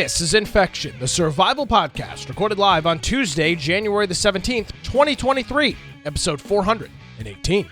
This is Infection, the survival podcast, recorded live on Tuesday, January the 17th, 2023, episode 418.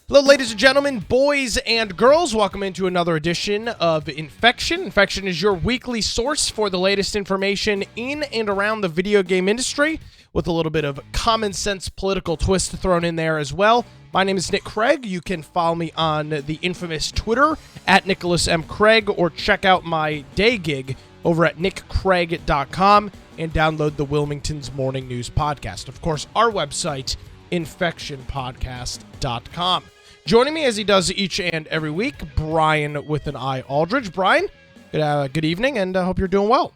Hello, ladies and gentlemen, boys and girls. Welcome into another edition of Infection. Infection is your weekly source for the latest information in and around the video game industry, with a little bit of common sense political twist thrown in there as well. My name is Nick Craig. You can follow me on the infamous Twitter at Nicholas M. Craig, or check out my day gig over at nickcraig.com and download the Wilmington's Morning News podcast. Of course, our website, infectionpodcast.com. Joining me as he does each and every week, Brian with an I Aldridge. Brian, good evening, and I hope you're doing well.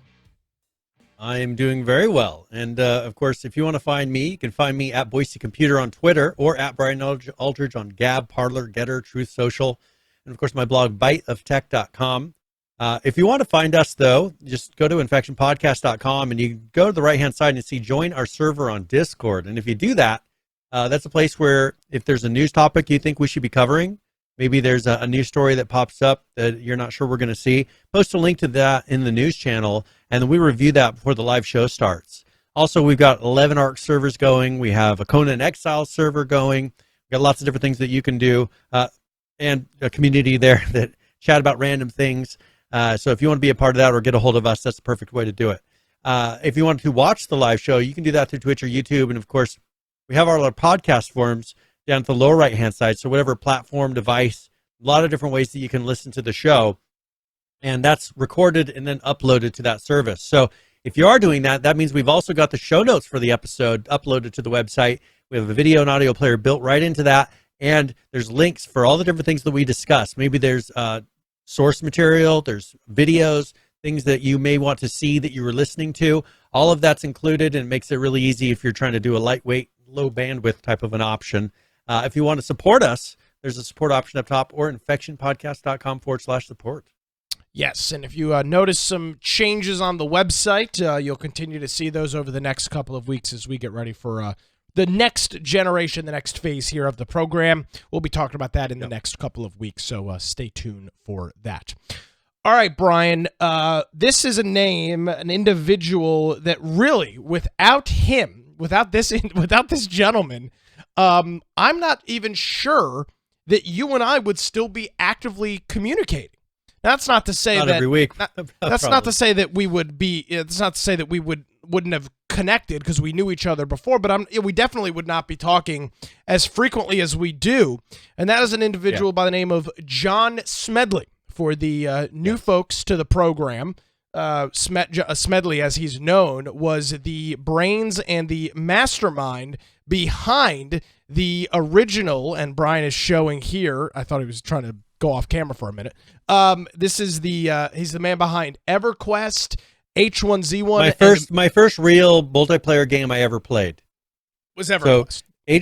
I am doing very well. And, of course, if you want to find me, you can find me at Boise Computer on Twitter or at Brian Aldridge on Gab, Parler, Getter, Truth Social, and, of course, my blog, biteoftech.com. If you want to find us, though, just go to infectionpodcast.com, and you go to the right-hand side and see Join Our Server on Discord. And if you do that, that's a place where if there's a news topic you think we should be covering, maybe there's a news story that pops up that you're not sure we're going to see, post a link to that in the news channel, and then we review that before the live show starts. Also, we've got 11 ARC servers going. We have a Conan Exile server going. We've got lots of different things that you can do, and a community there that chat about random things. So if you want to be a part of that or get a hold of us, that's the perfect way to do it. If you want to watch the live show, you can do that through Twitch or YouTube, and of course, we have our podcast forums down at the lower right-hand side, so whatever platform, device, a lot of different ways that you can listen to the show, and that's recorded and then uploaded to that service. So if you are doing that, that means we've also got the show notes for the episode uploaded to the website. We have a video and audio player built right into that, and there's links for all the different things that we discuss. Maybe there's source material, there's videos, things that you may want to see that you were listening to. All of that's included, and it makes it really easy if you're trying to do a lightweight, low bandwidth type of an option. If you want to support us, there's a support option up top, or infectionpodcast.com/support. Yes, and if you notice some changes on the website, you'll continue to see those over the next couple of weeks as we get ready for the next generation, the next phase here of the program. We'll be talking about that in the next couple of weeks, so stay tuned for that. All right, Brian, this is a name, an individual that really, without him, without this gentleman, I'm not even sure that you and I would still be actively communicating. That's not to say not that every week. That's not to say that we would be. It's not to say that we wouldn't have connected because we knew each other before. But we definitely would not be talking as frequently as we do. And that is an individual by the name of John Smedley. For the new folks to the program, Smedley, as he's known, was the brains and the mastermind behind the original, and Brian is showing here, I thought he was trying to go off camera for a minute. This is he's the man behind EverQuest, H1Z1. My first real multiplayer game I ever played was EverQuest. So,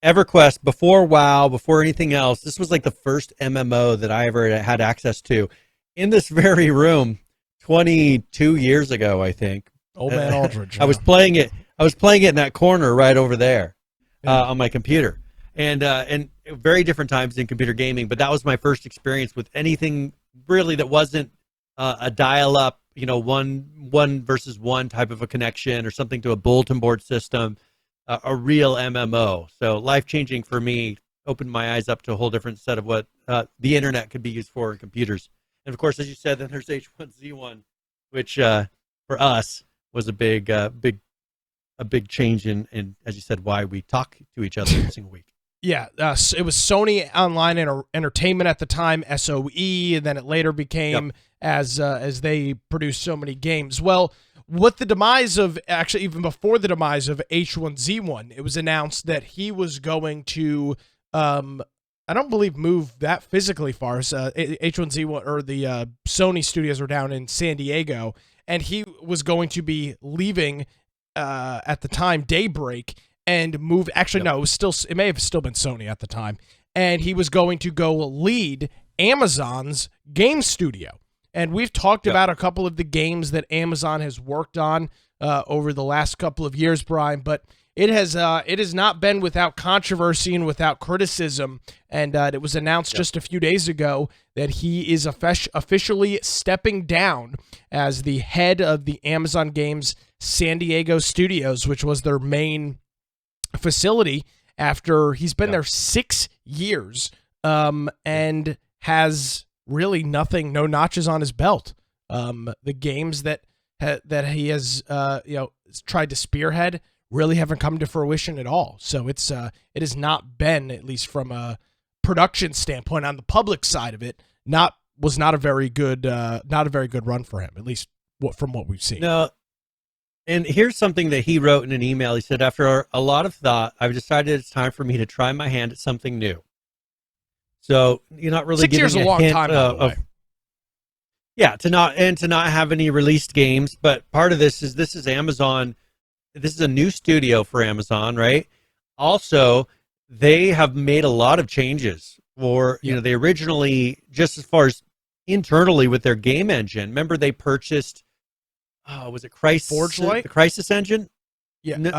EverQuest, before WoW, before anything else, this was like the first MMO that I ever had access to in this very room 22 years ago, I think. Old man Aldridge. I was playing it in that corner right over there on my computer. And very different times in computer gaming, but that was my first experience with anything really that wasn't a dial-up, one versus one type of a connection or something to a bulletin board system. A real MMO. So life-changing for me, opened my eyes up to a whole different set of what the internet could be used for in computers. And of course, as you said, then there's H1Z1, which for us was a big change in, as you said, why we talk to each other every single week. Yeah, it was Sony Online Entertainment at the time, SOE, and then it later became as they produced so many games. Well, with the demise of, actually even before the demise of H1Z1, it was announced that he was going to, I don't believe move that physically far. H1Z1, or the Sony studios were down in San Diego, and he was going to be leaving at the time Daybreak and move. Actually, no, it may have still been Sony at the time, and he was going to go lead Amazon's game studio. And we've talked about a couple of the games that Amazon has worked on over the last couple of years, Brian, but it has not been without controversy and without criticism. And it was announced just a few days ago that he is officially stepping down as the head of the Amazon Games San Diego studios, which was their main facility, after he's been there 6 years and has really no notches on his belt. The games that he has tried to spearhead really haven't come to fruition at all. So it has not been, at least from a production standpoint on the public side of it, was not a very good run for him, at least from what we've seen. No. And here's something that he wrote in an email. He said, after a lot of thought, I've decided it's time for me to try my hand at something new. So you're not really 6 years giving a long hint time, by the way. To not have any released games. But part of this is Amazon. This is a new studio for Amazon, right? Also, they have made a lot of changes. They originally, just as far as internally with their game engine, remember they purchased, was it Crisis? Forgelight? The Crisis engine? Yeah. No.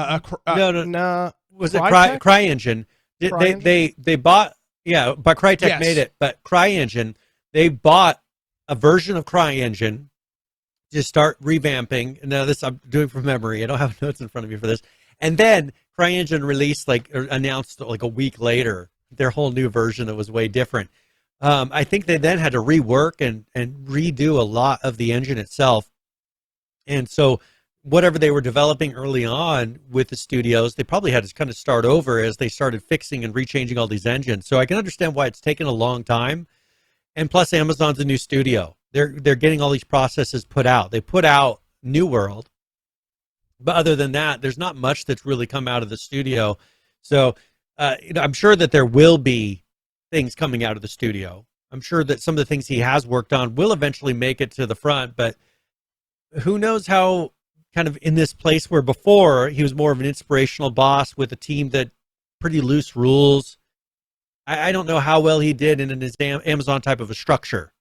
Was Crytek? it CryEngine? They bought, but Crytek made it. But CryEngine, they bought a version of CryEngine to start revamping. Now this I'm doing from memory. I don't have notes in front of me for this. And then CryEngine released announced a week later their whole new version that was way different. I think they then had to rework and redo a lot of the engine itself. And so whatever they were developing early on with the studios, they probably had to kind of start over as they started fixing and rechanging all these engines. So I can understand why it's taken a long time. And plus, Amazon's a new studio. They're getting all these processes put out. They put out New World, but other than that, there's not much that's really come out of the studio. So I'm sure that there will be things coming out of the studio. I'm sure that some of the things he has worked on will eventually make it to the front, but who knows how, kind of in this place where before he was more of an inspirational boss with a team that pretty loose rules. I don't know how well he did in his Amazon type of a structure.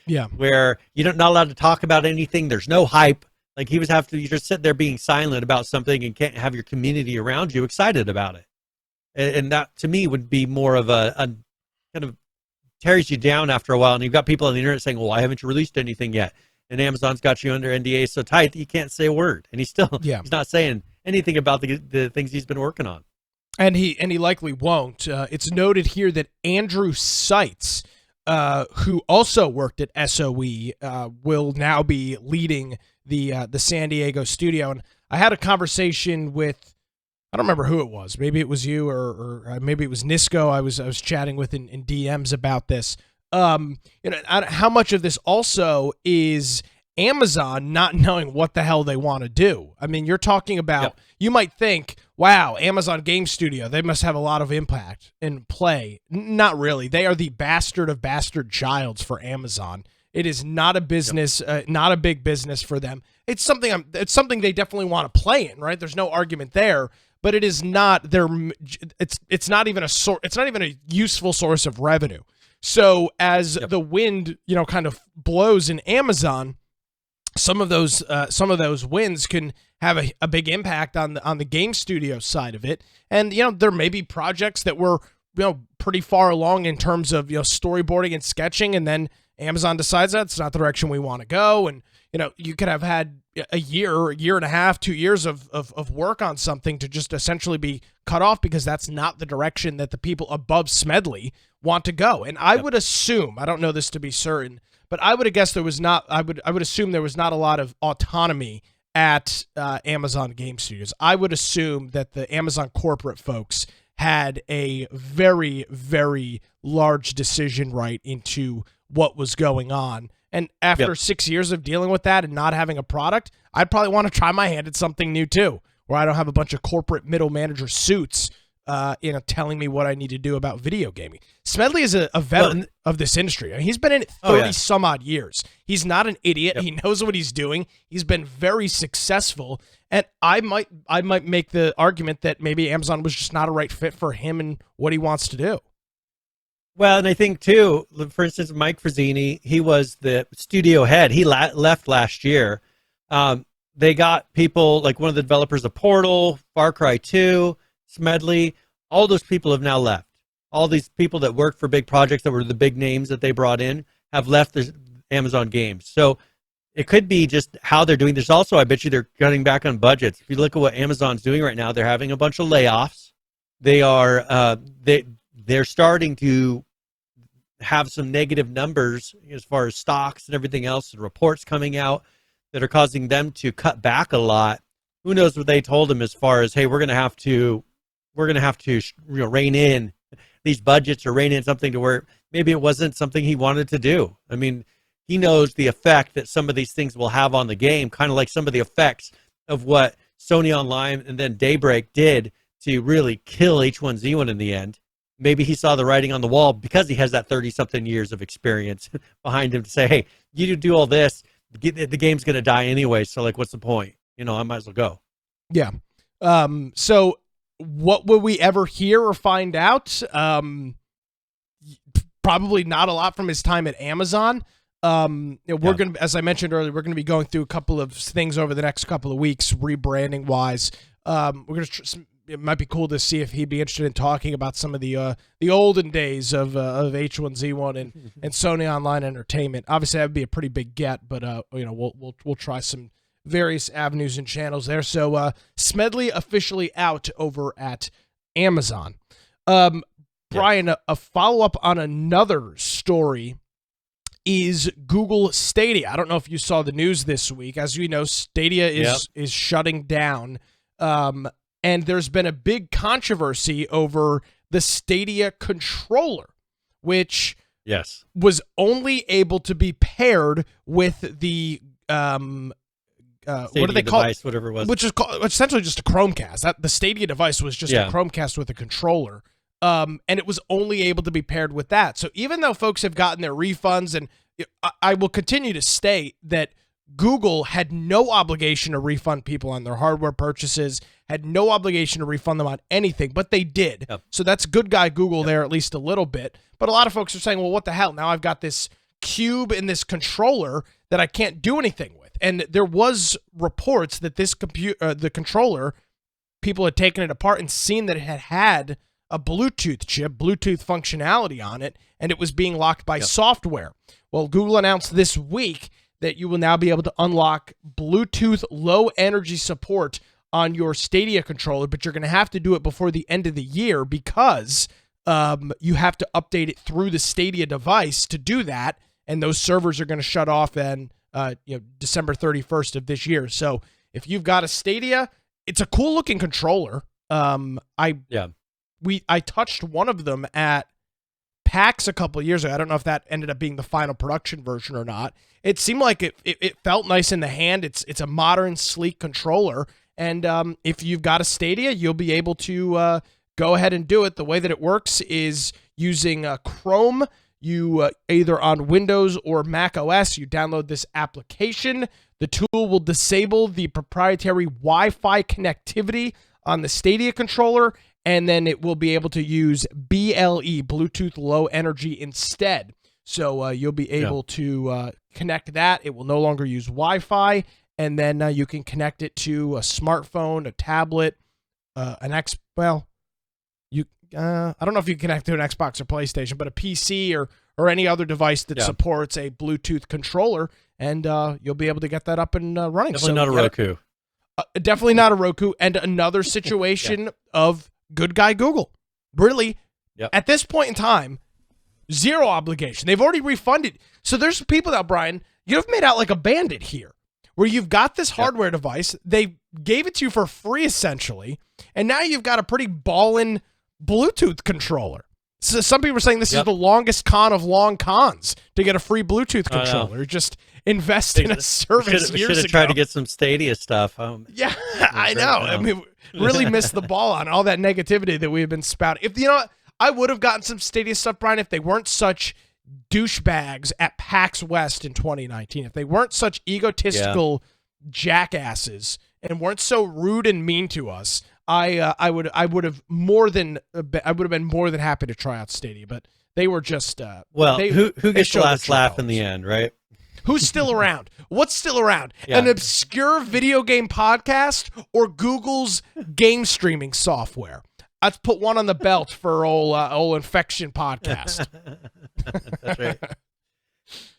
Yeah. Where you're not allowed to talk about anything. There's no hype. Like you just sit there being silent about something and can't have your community around you excited about it. And that to me would be more of a kind of tears you down after a while. And you've got people on the internet saying, well, why haven't you released anything yet? And Amazon's got you under NDA so tight that you can't say a word. And he's not saying anything about the things he's been working on. And he likely won't. It's noted here that Andrew Seitz, who also worked at SOE, will now be leading the San Diego studio. And I had a conversation with, I don't remember who it was. Maybe it was you or maybe it was Nisco. I was chatting with in DMs about this. How much of this also is Amazon not knowing what the hell they want to do? I mean, you're talking about, you might think, wow, Amazon Game Studio, they must have a lot of impact in play. Not really. They are the bastard of bastard childs for Amazon. It is not a business, not a big business for them. It's something they definitely want to play in, right? There's no argument there, but it is not their. It's not even a useful source of revenue. So as the wind, kind of blows in Amazon, some of those wins can have a big impact on the game studio side of it. And there may be projects that were pretty far along in terms of storyboarding and sketching, and then Amazon decides that's not the direction we want to go. And you could have had a year and a half, 2 years of work on something to just essentially be cut off because that's not the direction that the people above Smedley want to go. And I would assume, I don't know this to be certain, but I would have guessed there was not. I would assume there was not a lot of autonomy at Amazon Game Studios. I would assume that the Amazon corporate folks had a very, very large decision right into what was going on. And after 6 years of dealing with that and not having a product, I'd probably want to try my hand at something new too, where I don't have a bunch of corporate middle manager suits telling me what I need to do about video gaming. Smedley is a veteran of this industry. I mean, he's been in it 30 some odd years. He's not an idiot. He knows what he's doing. He's been very successful. And I might make the argument that maybe Amazon was just not a right fit for him and what he wants to do. Well, and I think too, for instance, Mike Frazzini, he was the studio head. He left last year. they got people like one of the developers of Portal, Far Cry 2, Smedley. All those people have now left. All these people that worked for big projects that were the big names that they brought in have left the Amazon games. So it could be just how they're doing. There's also, I bet you, they're cutting back on budgets. If you look at what Amazon's doing right now, they're having a bunch of layoffs. They are they're starting to have some negative numbers as far as stocks and everything else, and reports coming out that are causing them to cut back a lot. Who knows what they told them as far as, hey, we're going to have to rein in these budgets or rein in something to where maybe it wasn't something he wanted to do. I mean, he knows the effect that some of these things will have on the game, kind of like some of the effects of what Sony Online and then Daybreak did to really kill H1Z1 in the end. Maybe he saw the writing on the wall because he has that 30-something years of experience behind him to say, hey, you do all this, the game's going to die anyway, so, like, what's the point? You know, I might as well go. Yeah. So what will we ever hear or find out? Probably not a lot from his time at Amazon. We're going to, as I mentioned earlier, we're going to be going through a couple of things over the next couple of weeks, rebranding wise. We're going to, it might be cool to see if he'd be interested in talking about some of the olden days of H1Z1 and Sony Online Entertainment. Obviously, that would be a pretty big get, but we'll try some various avenues and channels there. So Smedley officially out over at Amazon. Brian, a follow-up on another story is Google Stadia. I don't know if you saw the news this week. As you know, Stadia is shutting down. And there's been a big controversy over the Stadia controller, which was only able to be paired with the what do they call device, it? Whatever it was, which is essentially just a Chromecast. The Stadia device was just a Chromecast with a controller, and it was only able to be paired with that. So even though folks have gotten their refunds, and I will continue to state that Google had no obligation to refund people on their hardware purchases, had no obligation to refund them on anything, but they did. Yep. So that's good guy Google there, at least a little bit. But a lot of folks are saying, well, what the hell? Now I've got this cube and this controller that I can't do anything with. And there was reports that this the controller, people had taken it apart and seen that it had a Bluetooth chip, Bluetooth functionality on it, and it was being locked by software. Well, Google announced this week that you will now be able to unlock Bluetooth low energy support on your Stadia controller, but you're going to have to do it before the end of the year because you have to update it through the Stadia device to do that, and those servers are going to shut off in December 31st of this year. So if you've got a Stadia, it's a cool looking controller. I touched one of them at PAX a couple of years ago. I don't know if that ended up being the final production version or not. It seemed like it felt nice in the hand. It's a modern, sleek controller, and if you've got a Stadia, you'll be able to go ahead and do it. The way that it works is using Chrome. You either on Windows or Mac OS, you download this application. The tool will disable the proprietary Wi-Fi connectivity on the Stadia controller, and then it will be able to use BLE, Bluetooth Low Energy, instead. So you'll be able to connect that. It will no longer use Wi-Fi, and then you can connect it to a smartphone, a tablet, I don't know if you can connect to an Xbox or PlayStation, but a PC or any other device that supports a Bluetooth controller, and you'll be able to get that up and running. Definitely not a Roku. Definitely not a Roku, and another situation of good guy Google. Really, at this point in time, zero obligation. They've already refunded. So there's people out, Brian, you've made out like a bandit here, where you've got this hardware device. They gave it to you for free, essentially, and now you've got a pretty ballin' Bluetooth controller. So some people are saying this is the longest con of long cons to get a free Bluetooth controller. Just invest in a service years ago. Should have tried to get some Stadia stuff. I know. I mean, really missed the ball on all that negativity that we have been spouting. If I would have gotten some Stadia stuff, Brian, if they weren't such douchebags at PAX West in 2019. If they weren't such egotistical jackasses and weren't so rude and mean to us, I would have been more than happy to try out Stadia, but they were just who gets the last laugh in the end, right? Who's still around? What's still around? Yeah. An obscure video game podcast or Google's game streaming software? Let's put one on the belt for old Infection podcast. That's right.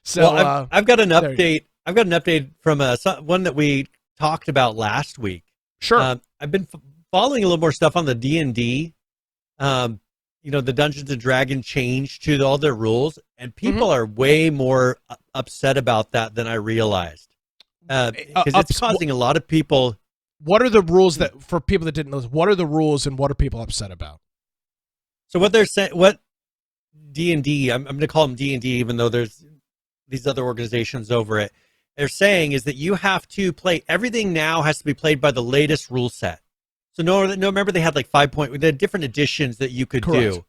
So well, I've got an update. I've got an update from one that we talked about last week. Sure. I've been following a little more stuff on the D&D. The Dungeons and Dragons changed to all their rules, and people are way more upset about that than I realized. Because it's causing a lot of people. What are the rules that, for people that didn't know, what are the rules and what are people upset about? So what they're saying, what D&D, I'm going to call them D&D, even though there's these other organizations over it. They're saying is that you have to play, everything now has to be played by the latest rule set. So remember they had like 5 they had different editions that you could do.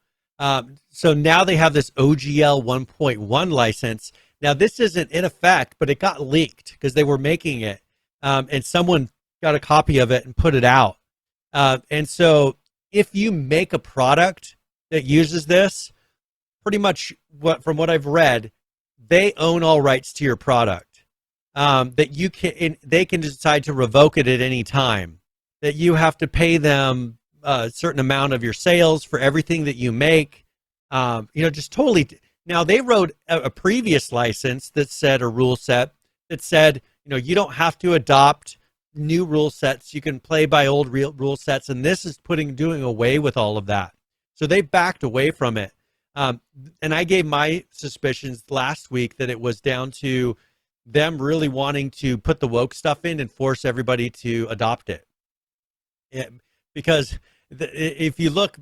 So now they have this OGL 1.1 license. Now this isn't in effect, but it got leaked because they were making it, and someone got a copy of it and put it out. And so if you make a product that uses this, pretty much from what I've read, they own all rights to your product. That you can, they can decide to revoke it at any time. That you have to pay them a certain amount of your sales for everything that you make. Just totally. Now they wrote a previous license that said, a rule set that said, you don't have to adopt new rule sets. You can play by old rule sets, and this is doing away with all of that. So they backed away from it. And I gave my suspicions last week that it was down to them really wanting to put the woke stuff in and force everybody to adopt it. Because if you look,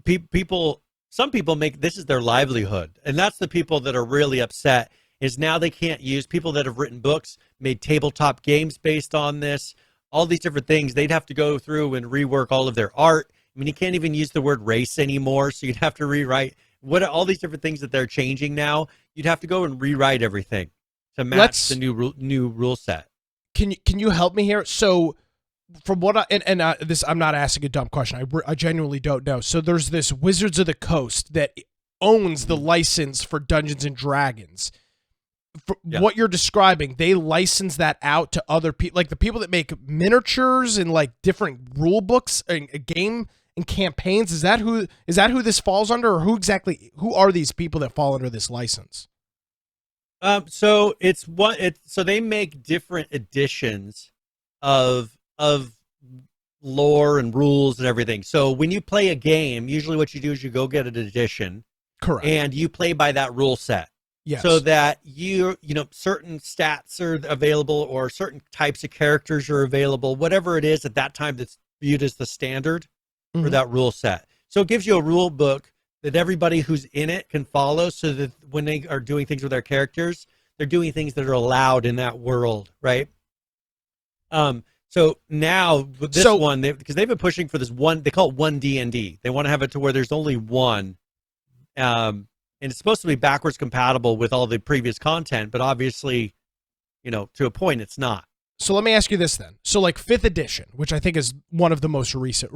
some people make this is their livelihood, and that's the people that are really upset. Is now they can't use, people that have written books, made tabletop games based on this, all these different things. They'd have to go through and rework all of their art. I mean, you can't even use the word race anymore, so you'd have to rewrite all these different things that they're changing now. You'd have to go and rewrite everything to match the new rule set. Can you help me here? So, from what this, I'm not asking a dumb question. I genuinely don't know. So there's this Wizards of the Coast that owns the license for Dungeons and Dragons. What you're describing, they license that out to other people, like the people that make miniatures and like different rule books and game and campaigns. Is that who this falls under, or who are these people that fall under this license? So they make different editions of lore and rules and everything. So when you play a game, usually what you do is you go get an edition. Correct. And you play by that rule set. Yes. So that certain stats are available or certain types of characters are available, whatever it is at that time that's viewed as the standard for that rule set. So it gives you a rule book that everybody who's in it can follow, so that when they are doing things with their characters, they're doing things that are allowed in that world, right? So now with this one, because they've been pushing for this one, they call it one D&D. They want to have it to where there's only one. And it's supposed to be backwards compatible with all the previous content, but obviously, to a point, it's not. So let me ask you this then. So like 5th edition, which I think is one of the more recent.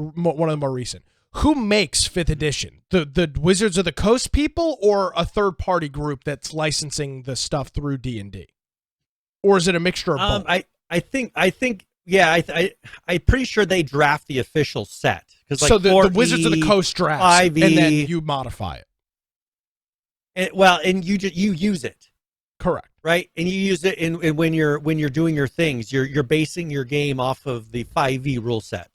Who makes 5th edition? The Wizards of the Coast people, or a third party group that's licensing the stuff through D&D? Or is it a mixture of both? I think, I'm pretty sure they draft the official set. So the Wizards of the Coast drafts, and then you modify it. And you use it. Correct. Right, and you use it in when you're doing your things. You're basing your game off of the 5e rule set.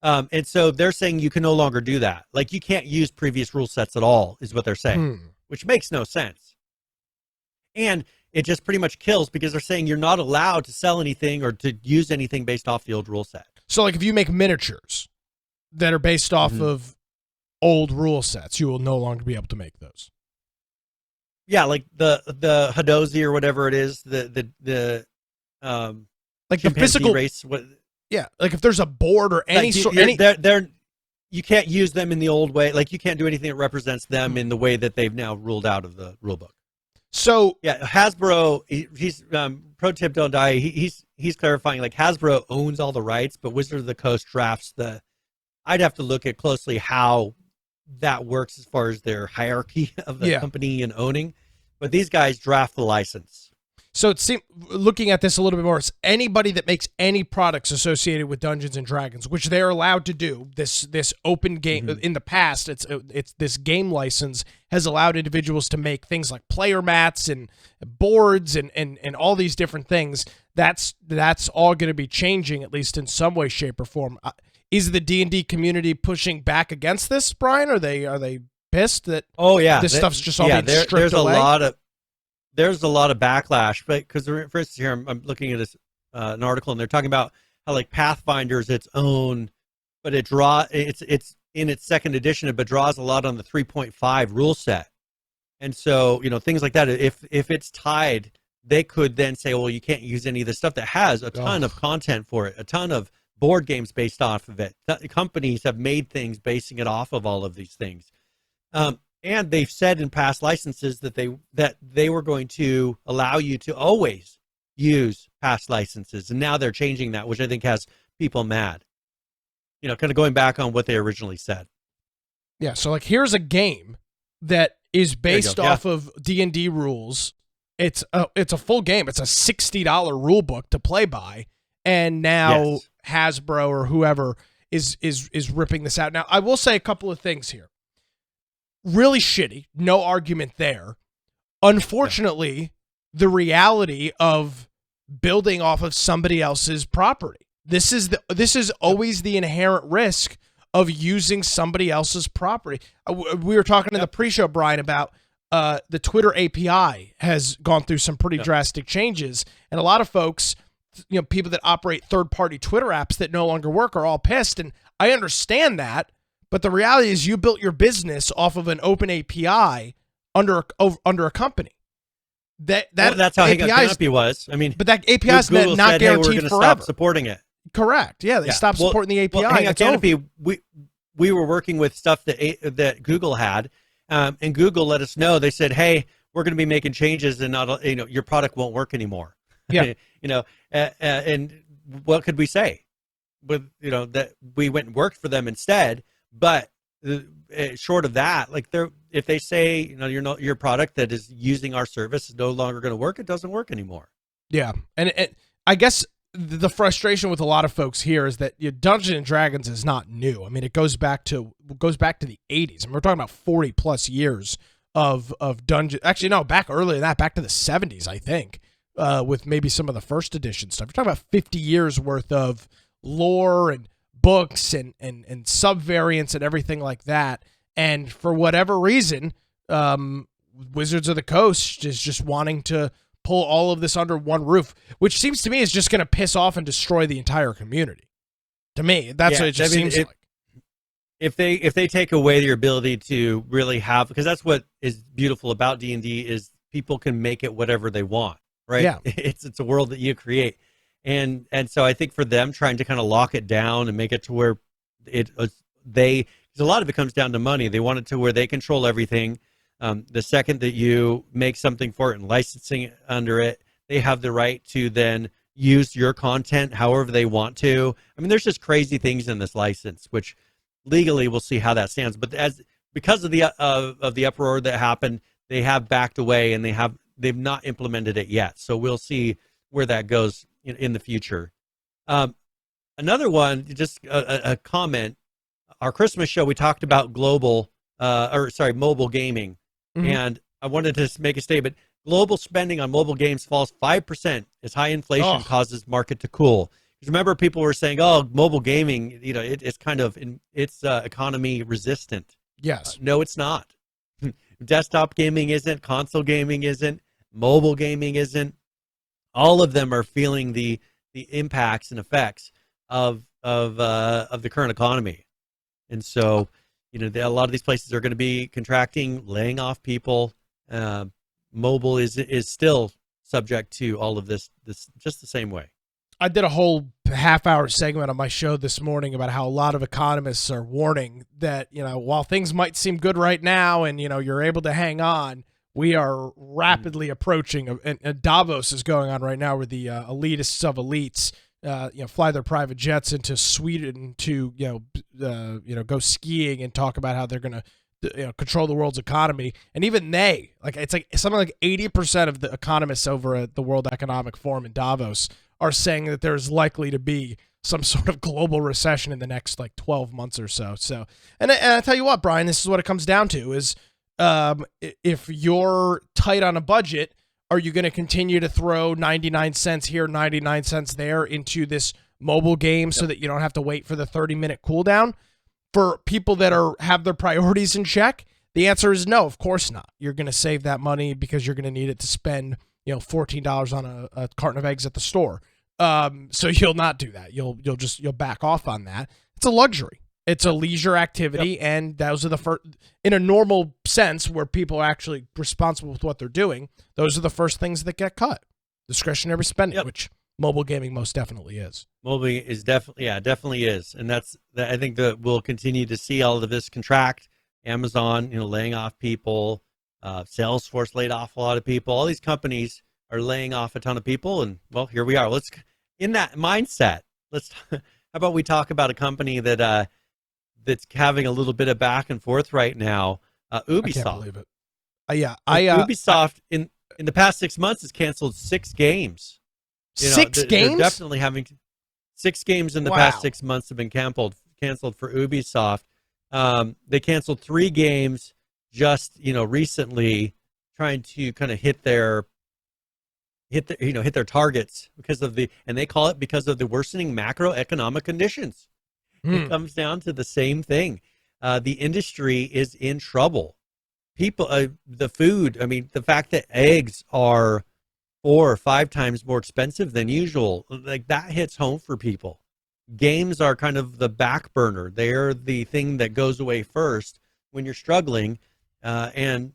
And so they're saying you can no longer do that. Like, you can't use previous rule sets at all, is what they're saying, which makes no sense. And it just pretty much kills, because they're saying you're not allowed to sell anything or to use anything based off the old rule set. So like if you make miniatures that are based off of old rule sets, you will no longer be able to make those. Yeah, like the Hadozi or whatever it is, like the physical race. Yeah, like if there's a board or any sort, you can't use them in the old way. Like, you can't do anything that represents them in the way that they've now ruled out of the rule book. So yeah, Hasbro. He's pro tip, don't die. He's clarifying, like, Hasbro owns all the rights, but Wizard of the Coast drafts the. I'd have to look at closely how that works as far as their hierarchy of the company and owning, but these guys draft the license. So it seems, looking at this a little bit more, it's anybody that makes any products associated with Dungeons and Dragons, which they are allowed to do. This open game in the past, it's this game license has allowed individuals to make things like player mats and boards and all these different things. That's all going to be changing, at least in some way, shape, or form. Is the D&D community pushing back against this, Brian? Are they pissed that this stuff's just all being stripped away? There's a lot of backlash, but because for instance here I'm looking at this an article and they're talking about how like Pathfinder is its own, but it's in its second edition, but draws a lot on the 3.5 rule set, and so things like that. If it's tied, they could then say, well, you can't use any of the stuff that has a ton of content for it, a ton of board games based off of it. Companies have made things basing it off of all of these things. And they've said in past licenses that they were going to allow you to always use past licenses, and now they're changing that, which I think has people mad. Kind of going back on what they originally said. Yeah. So like, here's a game that is based off of D&D rules. It's a full game. It's a $60 rule book to play by, and now Hasbro or whoever is ripping this out. Now, I will say a couple of things here. Really shitty, no argument there. Unfortunately, the reality of building off of somebody else's property. This is always the inherent risk of using somebody else's property. We were talking in the pre-show, Brian, about the Twitter API has gone through some pretty drastic changes, and a lot of folks, people that operate third-party Twitter apps that no longer work are all pissed, and I understand that. But the reality is you built your business off of an open API under a company. That's how Canopy was. I mean, but that API is not guaranteed we're forever. Stop supporting it. Correct. Yeah, they stopped supporting the API. Well, Canopy, we were working with stuff that Google had, and Google let us know. They said, "Hey, we're going to be making changes, and your product won't work anymore." Yeah. And what could we say? With that we went and worked for them instead. But short of that, like if they say your product that is using our service is no longer going to work, it doesn't work anymore. Yeah, and I guess the frustration with a lot of folks here is that Dungeons and Dragons is not new. I mean, it goes back to the 80s. I mean, we're talking about 40 plus years of Dungeon. Actually, no, back earlier than that, back to the 70s, I think, with maybe some of the first edition stuff. We're talking about 50 years worth of lore and books and subvariants and everything like that. And for whatever reason, Wizards of the Coast is just wanting to pull all of this under one roof, which seems to me is just going to piss off and destroy the entire community. To me, that's what it just seems like. If they take away your ability to really have, because that's what is beautiful about D&D is people can make it whatever they want, right? Yeah. It's a world that you create. And so I think for them trying to kind of lock it down and make it to where because a lot of it comes down to money. They want it to where they control everything. The second that you make something for it and licensing it under it, they have the right to then use your content however they want to. I mean, there's just crazy things in this license, which legally we'll see how that stands. But because of the uproar that happened, they have backed away and they've not implemented it yet. So we'll see where that goes in the future. Another one, just a comment. Our Christmas show, we talked about mobile gaming. Mm-hmm. And I wanted to make a statement. Global spending on mobile games falls 5% as high inflation causes market to cool. Because remember, people were saying, "Oh, mobile gaming, it's kind of economy resistant." Yes. No, it's not. Desktop gaming isn't. Console gaming isn't. Mobile gaming isn't. All of them are feeling the impacts and effects of the current economy, and so a lot of these places are going to be contracting, laying off people. Mobile is still subject to all of this just the same way. I did a whole half-hour segment on my show this morning about how a lot of economists are warning that while things might seem good right now and you're able to hang on, we are rapidly approaching, and Davos is going on right now where the elitists of elites, fly their private jets into Sweden to, go skiing and talk about how they're going to control the world's economy. And even they, like, it's like something like 80% of the economists over at the World Economic Forum in Davos are saying that there's likely to be some sort of global recession in the next like 12 months or so. So, and I tell you what, Brian, this is what it comes down to is, if you're tight on a budget, are you going to continue to throw 99 cents here, 99 cents there into this mobile game so that you don't have to wait for the 30-minute cooldown? For people that have their priorities in check, the answer is no, of course not. You're going to save that money because you're going to need it to spend, $14 on a carton of eggs at the store. So you'll not do that. You'll back off on that. It's a luxury. It's a leisure activity, and those are the first, in a normal sense, where people are actually responsible with what they're doing. Those are the first things that get cut. Discretionary spending, which mobile gaming most definitely is. Mobile is definitely is, and I think that we'll continue to see all of this contract. Amazon, laying off people. Salesforce laid off a lot of people. All these companies are laying off a ton of people, and well, here we are. Let's in that mindset. How about we talk about a company that that's having a little bit of back and forth right now. Ubisoft. I can't believe it. Ubisoft in the past 6 months has canceled 6 games. Six games? They're definitely having 6 games in the past 6 months have been canceled for Ubisoft. They canceled 3 games just recently, trying to kind of hit their targets and they call it because of the worsening macroeconomic conditions. It comes down to the same thing. The industry is in trouble. People, the food. I mean, the fact that eggs are 4 or 5 times more expensive than usual, like that hits home for people. Games are kind of the back burner. They're the thing that goes away first when you're struggling. And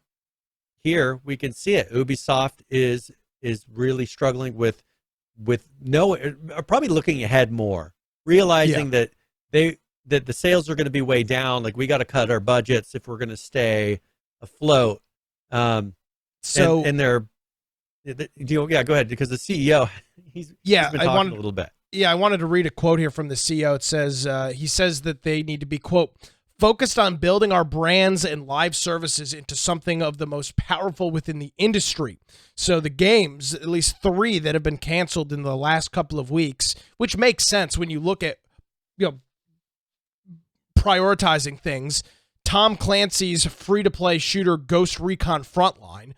here we can see it. Ubisoft is really struggling with probably looking ahead more, realizing that the sales are going to be way down. Like, we got to cut our budgets if we're going to stay afloat. And they're, go ahead, because the CEO, he's been talking a little bit. Yeah, I wanted to read a quote here from the CEO. It says, he says that they need to be, quote, focused on building our brands and live services into something of the most powerful within the industry. So the games, at least 3 that have been canceled in the last couple of weeks, which makes sense when you look at, prioritizing things. Tom Clancy's free-to-play shooter Ghost Recon Frontline,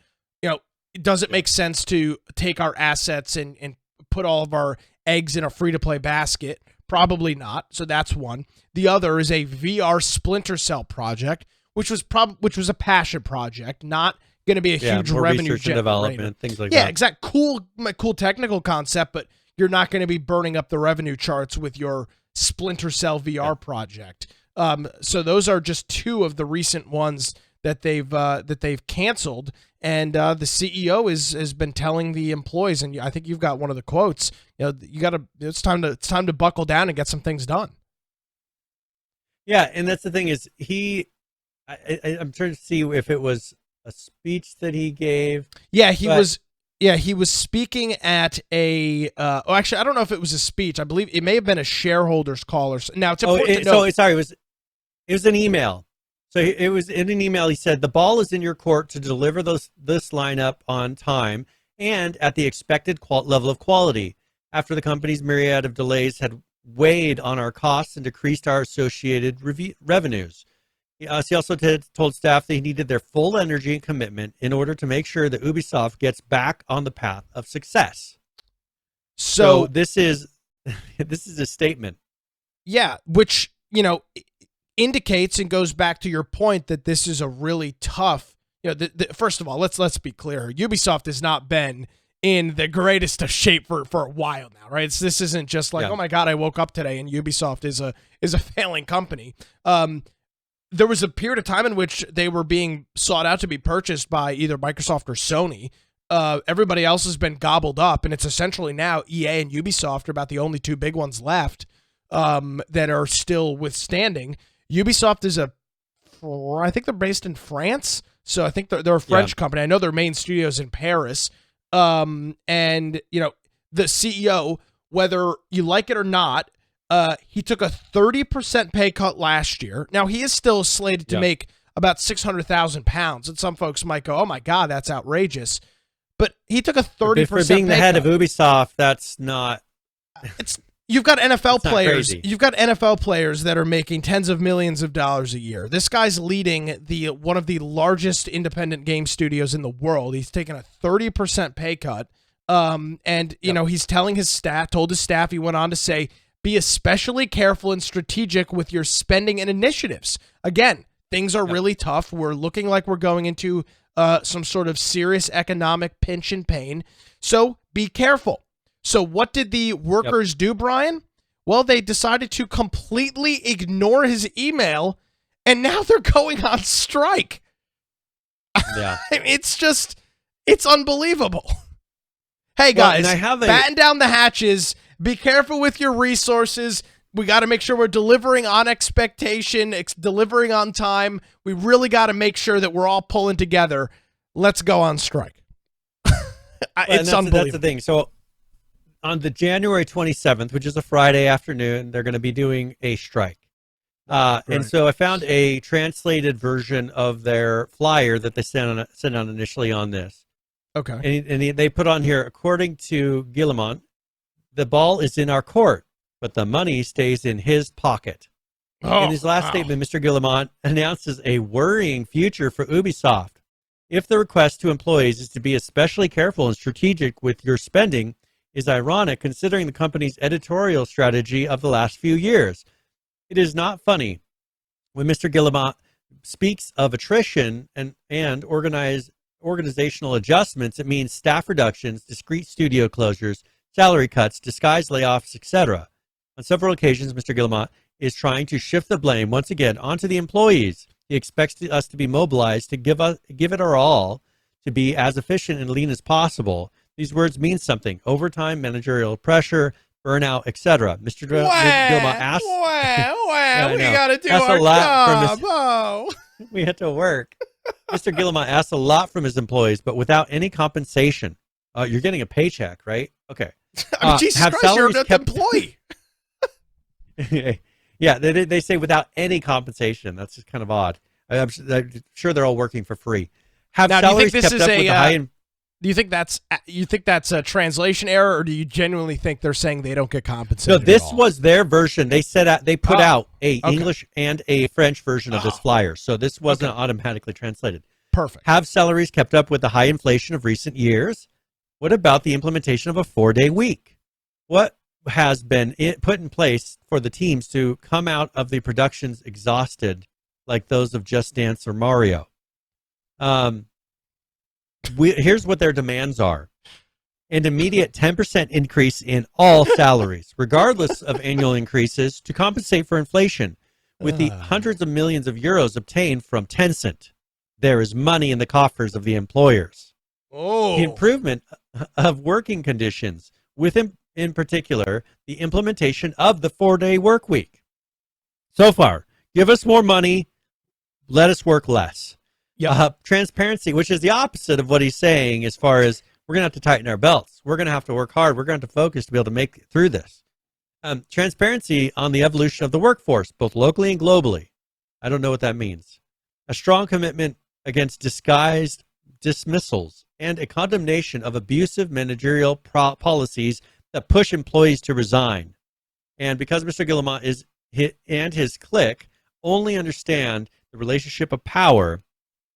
does it make sense to take our assets and put all of our eggs in a free-to-play basket? Probably not. So that's one. The other is a VR Splinter Cell project, which was a passion project, not going to be a huge revenue research and development, things like that. Yeah, exactly. Cool technical concept, but you're not going to be burning up the revenue charts with your Splinter Cell VR project. So those are just 2 of the recent ones that they've canceled, and the CEO has been telling the employees, and I think you've got one of the quotes. It's time to buckle down and get some things done. Yeah, and that's the thing is I'm trying to see if it was a speech that he gave. Yeah, he was speaking at a. Actually, I don't know if it was a speech. I believe it may have been a shareholders call or. Now it's important to know. Sorry, it was an email. So it was in an email. He said, "The ball is in your court to deliver this lineup on time and at the expected level of quality. After the company's myriad of delays had weighed on our costs and decreased our associated revenues." He also told staff they needed their full energy and commitment in order to make sure that Ubisoft gets back on the path of success. So this is a statement. Yeah, which indicates and goes back to your point that this is a really tough. First of all, let's be clear. Ubisoft has not been in the greatest of shape for a while now, right? This isn't just like, oh my God, I woke up today and Ubisoft is a failing company. There was a period of time in which they were being sought out to be purchased by either Microsoft or Sony. Everybody else has been gobbled up, and it's essentially now EA and Ubisoft are about the only 2 big ones left that are still withstanding. Ubisoft is I think they're based in France, so I think they're a French company. I know their main studio is in Paris. And the CEO, whether you like it or not, he took a 30% pay cut last year. Now he is still slated to make about 600,000 pounds. And some folks might go, oh my God, that's outrageous. But he took a 30% For being the head of Ubisoft, that's not. You've got NFL players. Crazy. You've got NFL players that are making tens of millions of dollars a year. This guy's leading one of the largest independent game studios in the world. He's taken a 30% pay cut. And you know, he's telling his staff, told his staff, he went on to say, be especially careful and strategic with your spending and initiatives. Again, things are really tough. We're looking like we're going into some sort of serious economic pinch and pain. So be careful. So what did the workers do, Brian? Well, they decided to completely ignore his email, and now they're going on strike. Yeah. It's unbelievable. Hey, guys, batten down the hatches. Be careful with your resources. We got to make sure we're delivering on expectation, delivering on time. We really got to make sure that we're all pulling together. Let's go on strike. It's unbelievable. That's the thing. So on the January 27th, which is a Friday afternoon, they're going to be doing a strike. And so I found a translated version of their flyer that they sent out initially on this. Okay. And they put on here, according to Guillemot, the ball is in our court, but the money stays in his pocket. In his last statement, Mr. Guillemot announces a worrying future for Ubisoft. If the request to employees is to be especially careful and strategic with your spending, is ironic considering the company's editorial strategy of the last few years. It is not funny when Mr. Guillemot speaks of attrition and organizational adjustments. It means staff reductions, discrete studio closures, salary cuts, disguised layoffs, etc. On several occasions, Mr. Guillemot is trying to shift the blame once again onto the employees. He expects us to be mobilized to give it our all, to be as efficient and lean as possible. These words mean something: overtime, managerial pressure, burnout, etc. Mr. Guillemot asks, we got to do our job. We had to work. Mr. Guillemot asks a lot from his employees, but without any compensation. You're getting a paycheck, right? Okay. I mean, Jesus Christ, you're an employee. Yeah, they say without any compensation. That's just kind of odd. I'm sure they're all working for free. Have now, salaries kept up with the high? Do you think that's a translation error, or do you genuinely think they're saying they don't get compensated? No, this was their version. They put out a English and a French version of this flyer, so this wasn't automatically translated. Perfect. Have salaries kept up with the high inflation of recent years? What about the implementation of a 4-day week? What has been put in place for the teams to come out of the productions exhausted, like those of Just Dance or Mario? Here's what their demands are: an immediate 10% increase in all salaries, regardless of annual increases, to compensate for inflation. With the hundreds of millions of euros obtained from Tencent, there is money in the coffers of the employers. The improvement of working conditions, with in particular the implementation of the 4-day work week. So far, give us more money, let us work less. Transparency, which is the opposite of what he's saying, as far as we're going to have to tighten our belts. We're going to have to work hard. We're going to have to focus to be able to make it through this. Transparency on the evolution of the workforce, both locally and globally. I don't know what that means. A strong commitment against disguised dismissals and a condemnation of abusive managerial policies that push employees to resign. And because Mr. Guillemot and his clique only understand the relationship of power,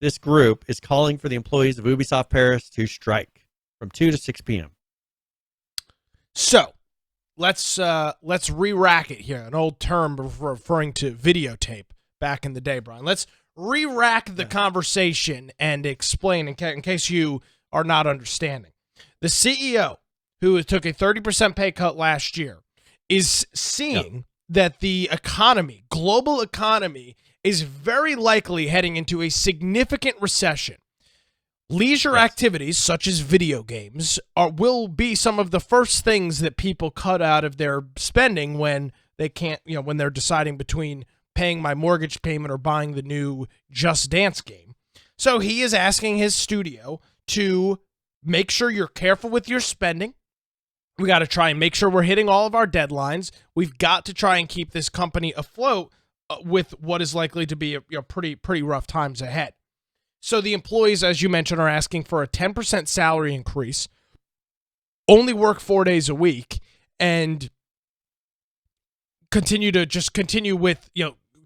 this group is calling for the employees of Ubisoft Paris to strike from 2 to 6 p.m. So let's re-rack it here. An old term referring to videotape back in the day, Brian. Let's re-rack the conversation and explain in case you are not understanding. The CEO, who took a 30% pay cut last year, is seeing that the economy, global economy, is very likely heading into a significant recession. Leisure activities such as video games will be some of the first things that people cut out of their spending when they can't, when they're deciding between paying my mortgage payment or buying the new Just Dance game. So he is asking his studio to make sure you're careful with your spending. We got to try and make sure we're hitting all of our deadlines. We've got to try and keep this company afloat. with what is likely to be pretty rough times ahead. So the employees, as you mentioned, are asking for a 10% salary increase, only work 4 days a week, and continue with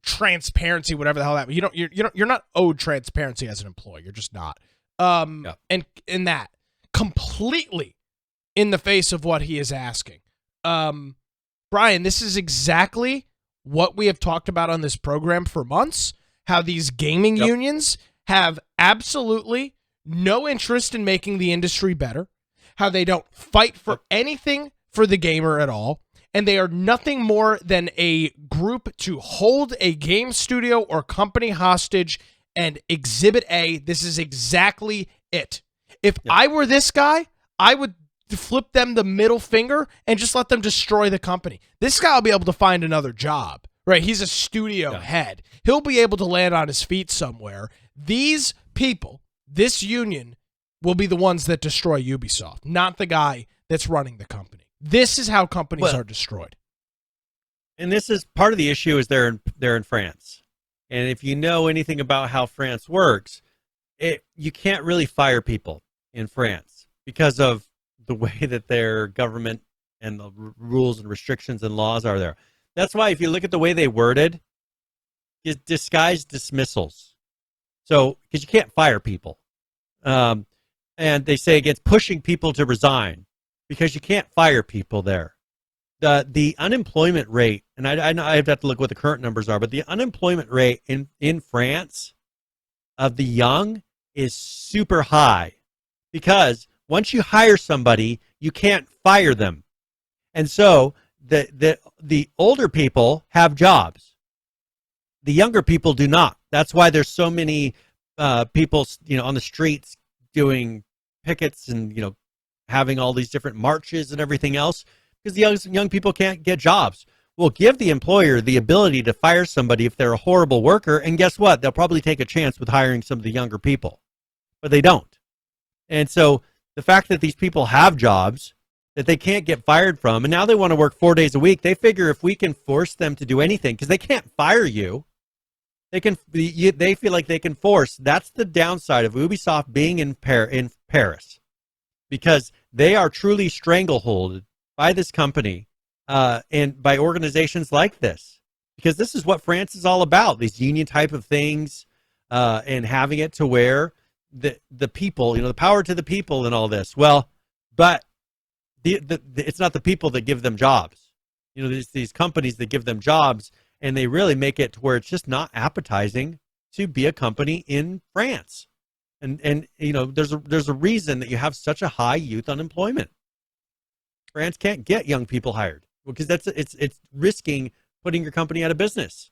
transparency, whatever the hell that you're not owed transparency as an employee. You're just not. And in that completely in the face of what he is asking. Brian, this is exactly what we have talked about on this program for months, how these gaming unions have absolutely no interest in making the industry better, how they don't fight for anything for the gamer at all, and they are nothing more than a group to hold a game studio or company hostage. And Exhibit A, this is exactly it. If I were this guy, I would flip them the middle finger and just let them destroy the company. This guy will be able to find another job, right? He's a studio head. He'll be able to land on his feet somewhere. These people, this union, will be the ones that destroy Ubisoft, not the guy that's running the company. This is how companies are destroyed. And this is part of the issue is they're in France. And if you know anything about how France works, you can't really fire people in France because of the way that their government and the rules and restrictions and laws are there. That's why if you look at the way they worded, it's disguised dismissals. So, because you can't fire people. And they say against pushing people to resign because you can't fire people there. The unemployment rate, and I know I have to look what the current numbers are, but the unemployment rate in France of the young is super high because once you hire somebody, you can't fire them. And so the older people have jobs. The younger people do not. That's why there's so many people, on the streets doing pickets and, having all these different marches and everything else because the young people can't get jobs. Well, give the employer the ability to fire somebody if they're a horrible worker, and guess what? They'll probably take a chance with hiring some of the younger people, but they don't. And so the fact that these people have jobs that they can't get fired from, and now they want to work 4 days a week, they figure if we can force them to do anything, because they can't fire you, they feel like they can force. That's the downside of Ubisoft being in Paris, because they are truly strangleholded by this company and by organizations like this, because this is what France is all about, these union type of things, and having it to where the people, the power to the people and all this. Well, but it's not the people that give them jobs. These companies that give them jobs, and they really make it to where it's just not appetizing to be a company in France. And there's a reason that you have such a high youth unemployment. France can't get young people hired because it's risking putting your company out of business.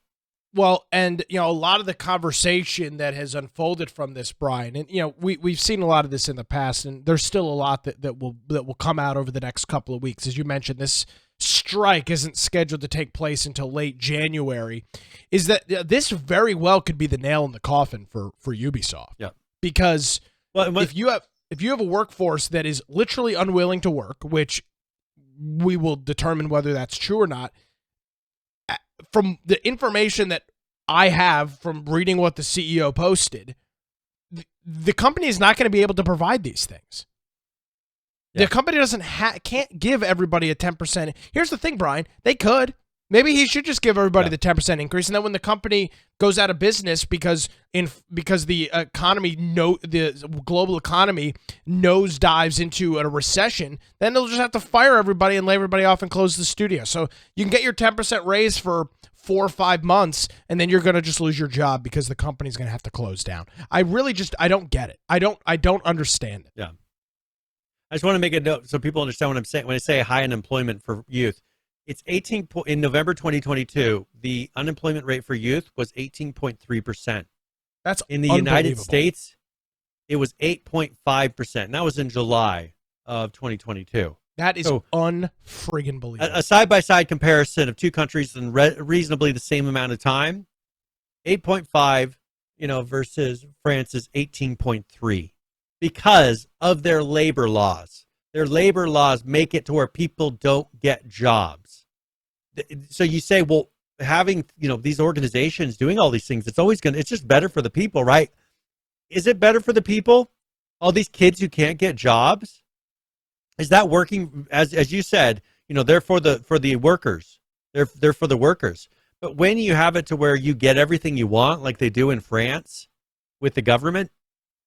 Well, and a lot of the conversation that has unfolded from this, Brian, and we've seen a lot of this in the past, and there's still a lot that will come out over the next couple of weeks. As you mentioned, this strike isn't scheduled to take place until late January. Is that this very well could be the nail in the coffin for Ubisoft? Yeah, because if you have a workforce that is literally unwilling to work, which we will determine whether that's true or not. From the information that I have from reading what the CEO posted, the company is not going to be able to provide these things. Yeah. The company can't give everybody a 10%. Here's the thing, Brian. They could. Maybe he should just give everybody the 10% increase, and then when the company goes out of business because the economy, the global economy nosedives into a recession, then they'll just have to fire everybody and lay everybody off and close the studio. So you can get your 10% raise for 4 or 5 months, and then you're going to just lose your job because the company's going to have to close down. I don't get it. I don't understand it. Yeah. I just want to make a note so people understand what I'm saying when I say high unemployment for youth. It's in November 2022, the unemployment rate for youth was 18.3%. That's in the United States, it was 8.5%. And that was in July of 2022. That is unfriggin' believable. A side-by-side comparison of two countries in reasonably the same amount of time, 8.5, versus France's 18.3, because of their labor laws. Their labor laws make it to where people don't get jobs. So you say, well, having, these organizations doing all these things, it's just better for the people, right? Is it better for the people? All these kids who can't get jobs? Is that working? As you said, they're for the workers. They're for the workers. But when you have it to where you get everything you want, like they do in France with the government,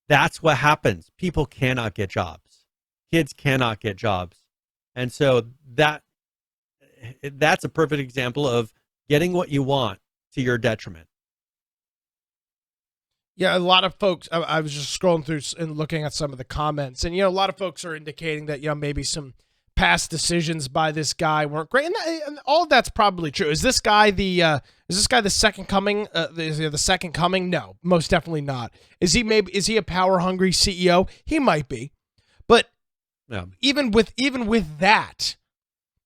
that's what happens. People cannot get jobs. Kids cannot get jobs. And so that's a perfect example of getting what you want to your detriment. Yeah, a lot of folks, I was just scrolling through and looking at some of the comments, and, a lot of folks are indicating that, maybe some past decisions by this guy weren't great. And all of that's probably true. Is this guy the second coming? The second coming? No, most definitely not. Is he a power hungry CEO? He might be. But yeah. even with that,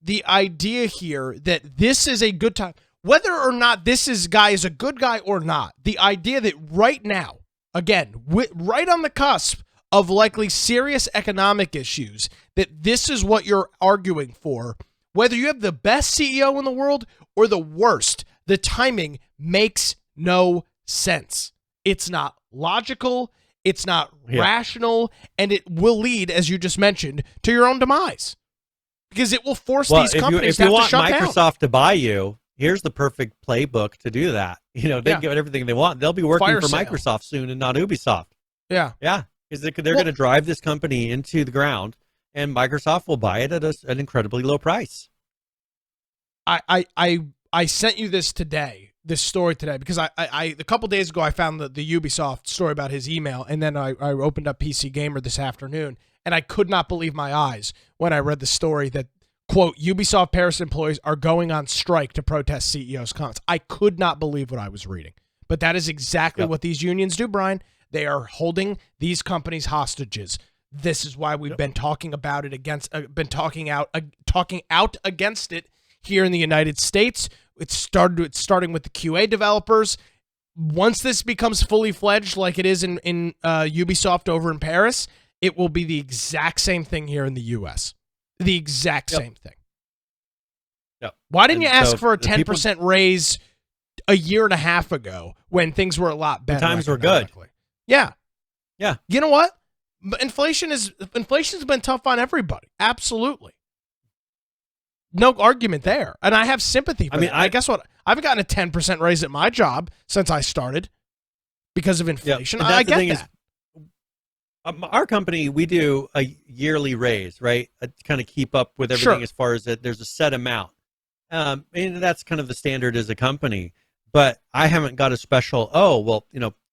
the idea here that this is a good time, whether or not guy is a good guy or not, the idea that right now, again, right on the cusp of likely serious economic issues, that this is what you're arguing for, whether you have the best CEO in the world or the worst, the timing makes no sense. It's not logical, it's not rational, and it will lead, as you just mentioned, to your own demise. Because it will force these companies to have to shut down. If you want Microsoft to buy you, here's the perfect playbook to do that. They get everything they want. They'll be working for Microsoft soon and not Ubisoft. Yeah. Yeah. Because they're going to drive this company into the ground, and Microsoft will buy it at an incredibly low price. I sent you this story today, because I a couple days ago I found the Ubisoft story about his email, and then I opened up PC Gamer this afternoon, and I could not believe my eyes when I read the story that, quote, Ubisoft Paris employees are going on strike to protest CEO's comments. I could not believe what I was reading. But that is exactly what these unions do, Brian. They are holding these companies hostages. This is why we've been talking about it talking out against it here in the United States. It's starting with the QA developers. Once this becomes fully fledged, like it is in Ubisoft over in Paris, it will be the exact same thing here in the U.S. The exact same thing. Yep. Why didn't you ask for a 10% raise a year and a half ago when things were a lot better? The times were good. Yeah. Yeah. You know what? Inflation's been tough on everybody. Absolutely. No argument there. And I have sympathy for that. I guess what? I haven't gotten a 10% raise at my job since I started because of inflation. I get that. Our company, we do a yearly raise, right? To kind of keep up with everything as far as that there's a set amount. And that's kind of the standard as a company. But I haven't got a special,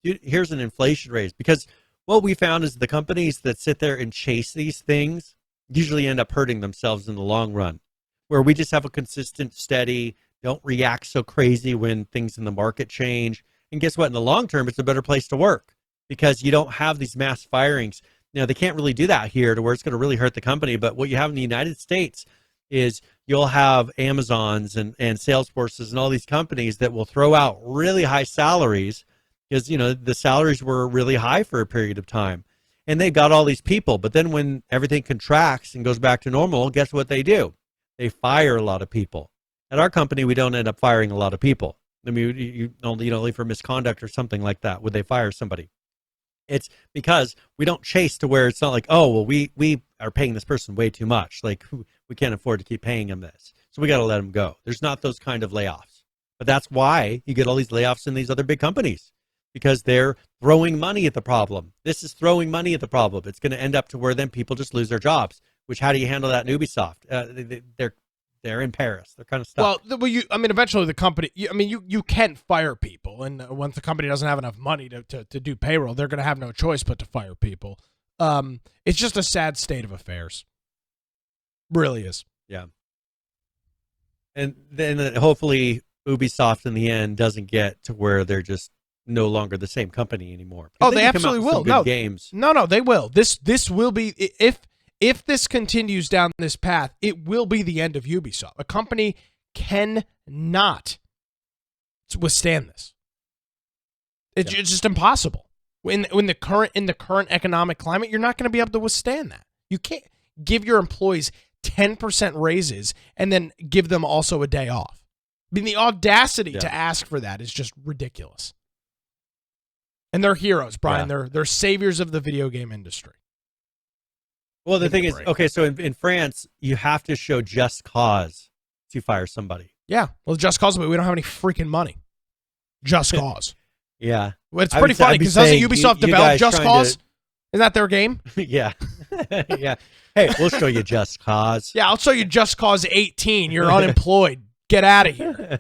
here's an inflation raise. Because what we found is the companies that sit there and chase these things usually end up hurting themselves in the long run. Where we just have a consistent, steady, don't react so crazy when things in the market change. And guess what? In the long term, it's a better place to work because you don't have these mass firings. They can't really do that here to where it's going to really hurt the company. But what you have in the United States is you'll have Amazons and Salesforces and all these companies that will throw out really high salaries because, the salaries were really high for a period of time. And they've got all these people. But then when everything contracts and goes back to normal, guess what they do? They fire a lot of people. At our company, we don't end up firing a lot of people. I mean, you only for misconduct or something like that would they fire somebody. It's because we don't chase to where it's not like, we are paying this person way too much. Like, we can't afford to keep paying him this. So we got to let him go. There's not those kind of layoffs. But that's why you get all these layoffs in these other big companies because they're throwing money at the problem. This is throwing money at the problem. It's going to end up to where then people just lose their jobs. Which, how do you handle that in Ubisoft? They're in Paris. They're kind of stuck. Well, eventually the company. You can fire people, and once the company doesn't have enough money to do payroll, they're going to have no choice but to fire people. It's just a sad state of affairs. Really is. Yeah. And then hopefully Ubisoft in the end doesn't get to where they're just no longer the same company anymore. They absolutely will. No games. No, they will. This will be if this continues down this path, it will be the end of Ubisoft. A company cannot withstand this. It's just impossible. In the current economic climate, you're not going to be able to withstand that. You can't give your employees 10% raises and then give them also a day off. mean, the audacity Yeah. to ask for that is just ridiculous. And they're heroes, Brian. They're saviors of the video game industry. Well, the thing is, okay, so in France, you have to show just cause to fire somebody. Yeah. Well, just cause, but we don't have any freaking money. Just cause. Yeah. Well, it's pretty funny because doesn't Ubisoft develop Just Cause? Isn't that their game? Yeah. Yeah. Hey, we'll show you Just Cause. Yeah, I'll show you Just Cause 18. You're unemployed. Get out of here.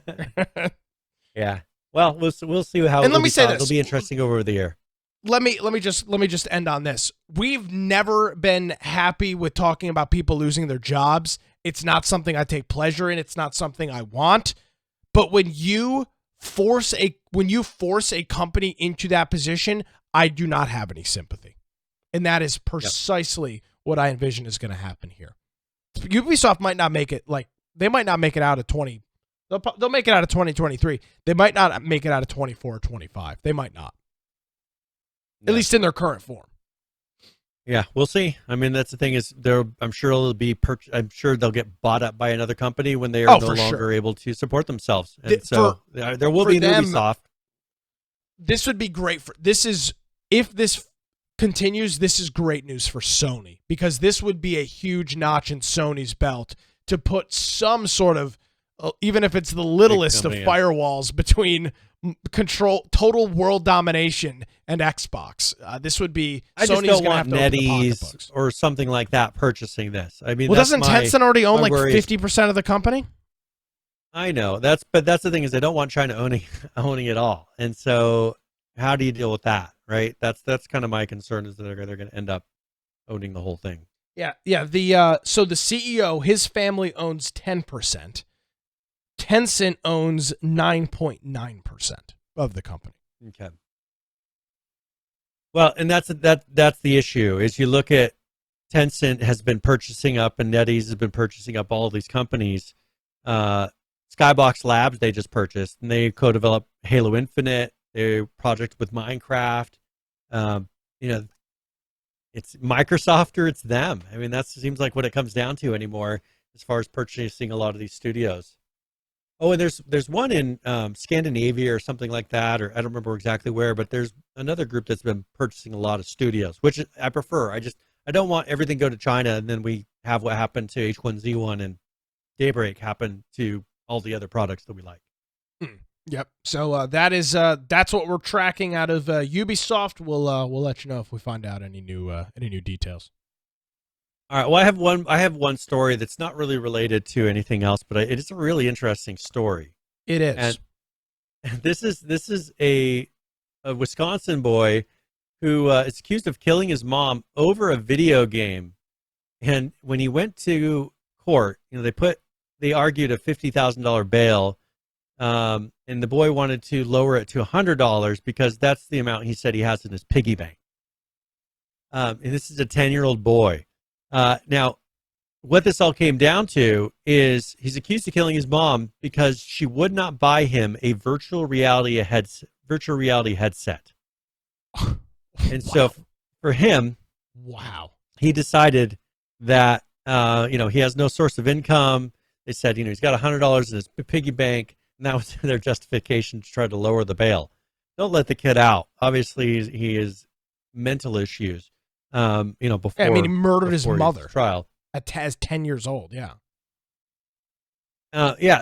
Yeah. Well, we'll see how. And let me say this. It'll be interesting over the year. Let me just end on this. We've never been happy with talking about people losing their jobs. It's not something I take pleasure in. It's not something I want. But when you force a company into that position, I do not have any sympathy. And that is precisely what I envision is going to happen here. Ubisoft might not make it they might not make it out of 20. They'll make it out of 2023. They might not make it out of 24 or 25. They might not. At least in their current form. Yeah, we'll see. I mean, that's the thing is, I'm sure I'm sure they'll get bought up by another company when they are no longer able to support themselves. And there will be an Ubisoft. This would be great if this continues. This is great news for Sony, because this would be a huge notch in Sony's belt to put some sort of, even if it's the littlest of firewalls between total world domination and Xbox. This would be. I just don't want NetEase or something like that purchasing this. I mean, well, doesn't Tencent already own like 50% of the company? I know that's the thing is, they don't want China owning it all, and so how do you deal with that, right? That's kind of my concern, is that they're going to end up owning the whole thing. Yeah. So the CEO, his family owns 10%. Tencent owns 9.9% of the company. Okay. Well, and that's the issue. Is you look at Tencent has been purchasing up, and NetEase has been purchasing up all of these companies. Skybox Labs they just purchased, and they co-develop Halo Infinite. Their project with Minecraft. It's Microsoft or it's them. I mean, that seems like what it comes down to anymore, as far as purchasing a lot of these studios. Oh, and there's one in Scandinavia or something like that, or I don't remember exactly where, but there's another group that's been purchasing a lot of studios, which I prefer. I don't want everything go to China, and then we have what happened to H1Z1 and Daybreak happen to all the other products that we like. Yep. So that's what we're tracking out of Ubisoft. We'll let you know if we find out any new details. All right. Well, I have one story that's not really related to anything else, but it is a really interesting story. It is. And this is a Wisconsin boy who is accused of killing his mom over a video game. And when he went to court, they argued a $50,000 bail, and the boy wanted to lower it to $100 because that's the amount he said he has in his piggy bank. And this is a 10-year-old boy. Now, what this all came down to is he's accused of killing his mom because she would not buy him a virtual reality headset. And so for him, he decided that he has no source of income. They said he's got $100 in his piggy bank, and that was their justification to try to lower the bail. Don't let the kid out. Obviously, he has mental issues. Before he murdered his mother trial as 10 years old. Yeah.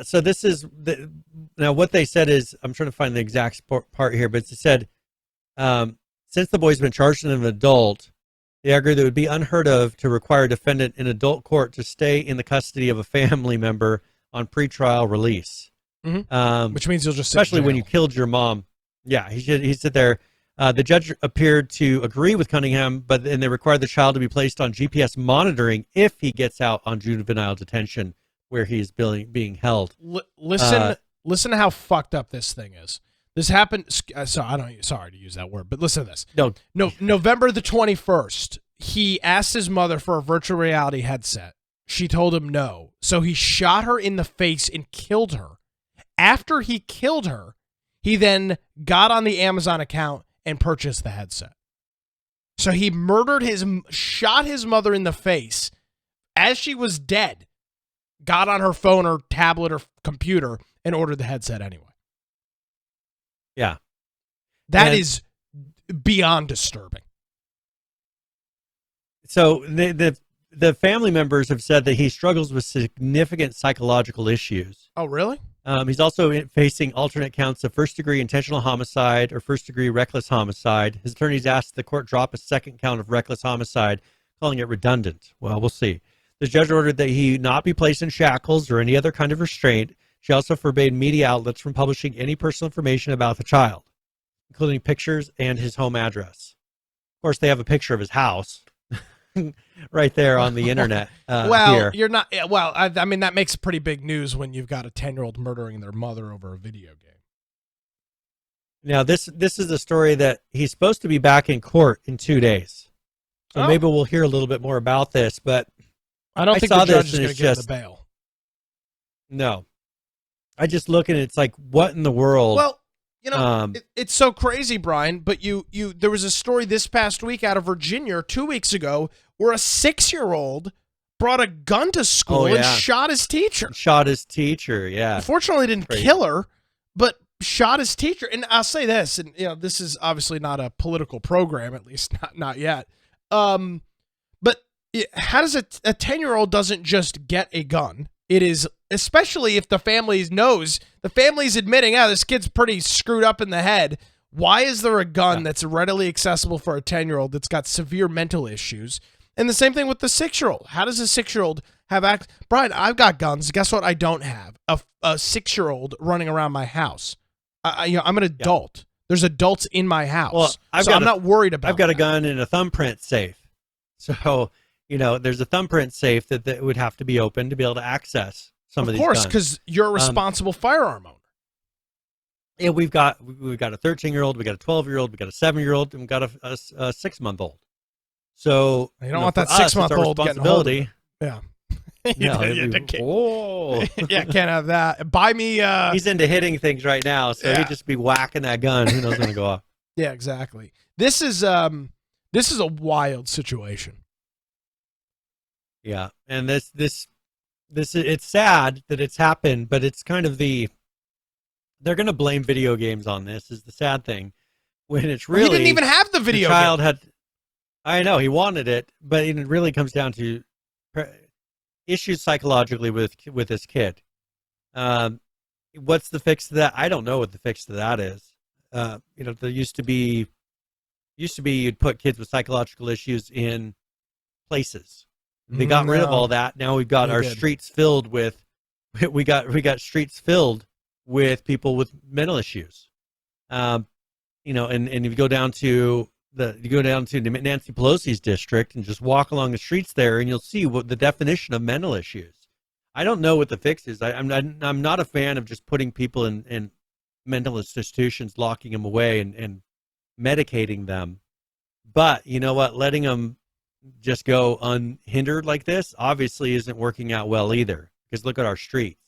So this is now what they said is, I'm trying to find the exact part here, but it said, since the boy's been charged as an adult, they argued that it would be unheard of to require a defendant in adult court to stay in the custody of a family member on pretrial release. Mm-hmm. Which means you'll just especially when you killed your mom. Yeah, he sit there. The judge appeared to agree with Cunningham, but then they required the child to be placed on GPS monitoring if he gets out on juvenile detention, where he is being held. Listen to how fucked up this thing is. This happened. Sorry to use that word, but listen to this. No. November the 21st, he asked his mother for a virtual reality headset. She told him no, so he shot her in the face and killed her. After he killed her, he then got on the Amazon account and purchased the headset. So he shot his mother in the face as she was dead, got on her phone or tablet or computer and ordered the headset anyway. Yeah. That is beyond disturbing. So the family members have said that he struggles with significant psychological issues. Oh, really? He's also facing alternate counts of first-degree intentional homicide or first-degree reckless homicide. His attorneys asked the court drop a second count of reckless homicide, calling it redundant. Well, we'll see. The judge ordered that he not be placed in shackles or any other kind of restraint. She also forbade media outlets from publishing any personal information about the child, including pictures and his home address. Of course, they have a picture of his house right there on the internet. Well, here. you're not. Well, I mean, that makes pretty big news when you've got a 10-year-old murdering their mother over a video game. Now, this is a story that he's supposed to be back in court in 2 days. So maybe we'll hear a little bit more about this, but I don't think the judge is going to give him the bail. No. I just look at it, it's like, what in the world? Well, you know, it's so crazy, Brian, but there was a story this past week out of Virginia, or 2 weeks ago, where a 6-year-old brought a gun to school and shot his teacher. Shot his teacher, yeah. Unfortunately, didn't kill her, but shot his teacher. And I'll say this, and you know, this is obviously not a political program, at least not yet. But how does a 10-year-old doesn't just get a gun? It is, especially if the family knows, the family's admitting, this kid's pretty screwed up in the head. Why is there a gun that's readily accessible for a 10-year-old that's got severe mental issues? And the same thing with the 6-year-old. How does a 6-year-old have Brian, I've got guns. Guess what? I don't have a 6-year-old running around my house. I'm an adult. There's adults in my house. Well, I'm not worried about I've got a gun in a thumbprint safe. So, you know, there's a thumbprint safe that would have to be open to be able to access some of these guns. Of course, because you're a responsible firearm owner. Yeah, we've got a 13-year-old, we got a 12-year-old, we got a 7-year-old, and we got a 6-month-old. So you don't want that 6-month-old getting hold of it. Yeah. No, yeah, can't have that. Buy me. He's into hitting things right now, so he'd just be whacking that gun. Who knows when to go off? Yeah, exactly. This is a wild situation. Yeah, and this it's sad that it's happened, but it's kind of they're going to blame video games on this. Is the sad thing when it's really he didn't even have the video. The child game. had. I know he wanted it, but it really comes down to issues psychologically with this kid. What's the fix to that? I don't know what the fix to that is. You know, there used to be you'd put kids with psychological issues in places. They got rid of all that. Now we've got our streets filled with we got streets filled with people with mental issues. You know, and if you go down to Nancy Pelosi's district and just walk along the streets there, and you'll see what the definition of mental issues. I don't know what the fix is. I'm not a fan of just putting people in mental institutions, locking them away and medicating them. But you know what? Letting them just go unhindered like this obviously isn't working out well either. Because look at our streets.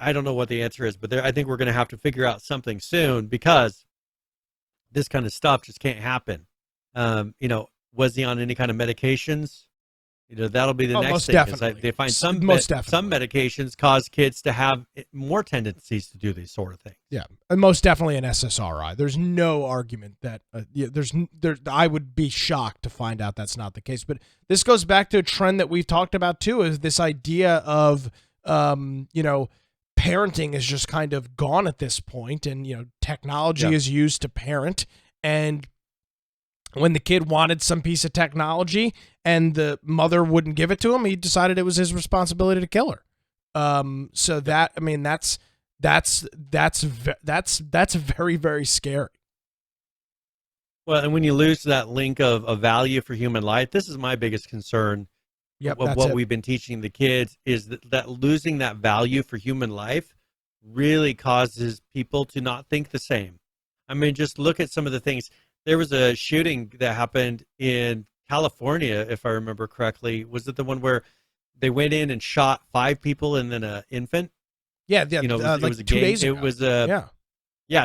I don't know what the answer is, but I think we're going to have to figure out something soon, because this kind of stuff just can't happen. You know, was he on any kind of medications? You know, that'll be the next thing. Definitely. They find some medications cause kids to have more tendencies to do these sort of things. Yeah, and most definitely an SSRI. There's no argument that I would be shocked to find out that's not the case. But this goes back to a trend that we've talked about too, is this idea of you know, parenting is just kind of gone at this point, and you know, technology is used to parent. And when the kid wanted some piece of technology and the mother wouldn't give it to him, he decided it was his responsibility to kill her. So that, I mean, that's very, very scary. Well, and when you lose that link of value for human life, this is my biggest concern. What we've been teaching the kids is that losing that value for human life really causes people to not think the same. I mean, just look at some of the things. There was a shooting that happened in California, if I remember correctly. Was it the one where they went in and shot 5 people and then an infant? Yeah, you know, it was a 2 game. days ago. It was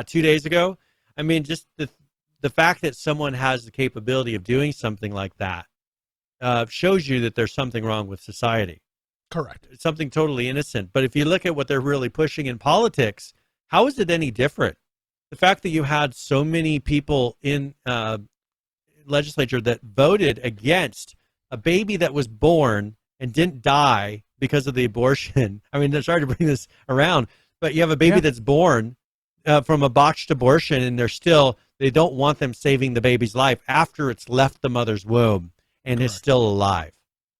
2 days ago. I mean, just the fact that someone has the capability of doing something like that shows you that there's something wrong with society. Correct. something totally innocent. But if you look at what they're really pushing in politics, how is it any different? The fact that you had so many people in legislature that voted against a baby that was born and didn't die because of the abortion. I mean, sorry to bring this around, but you have a baby that's born from a botched abortion, and they don't want them saving the baby's life after it's left the mother's womb and is still alive.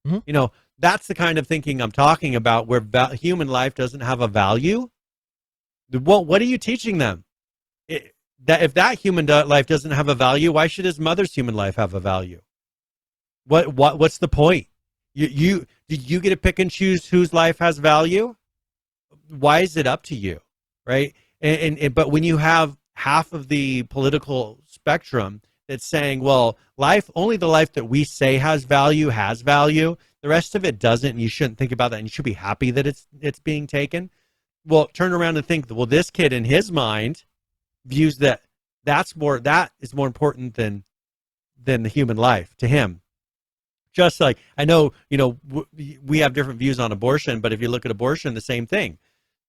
Mm-hmm. You know, that's the kind of thinking I'm talking about, where human life doesn't have a value. What are you teaching them? That if that human life doesn't have a value, why should his mother's human life have a value? What's the point? Did you get to pick and choose whose life has value? Why is it up to you, right? But when you have half of the political spectrum that's saying, well, only the life that we say has value, the rest of it doesn't, and you shouldn't think about that, and you should be happy that it's being taken. Well, turn around and think, well, this kid in his mind views that is more important than the human life to him. Just like, I know, we have different views on abortion, but if you look at abortion, the same thing.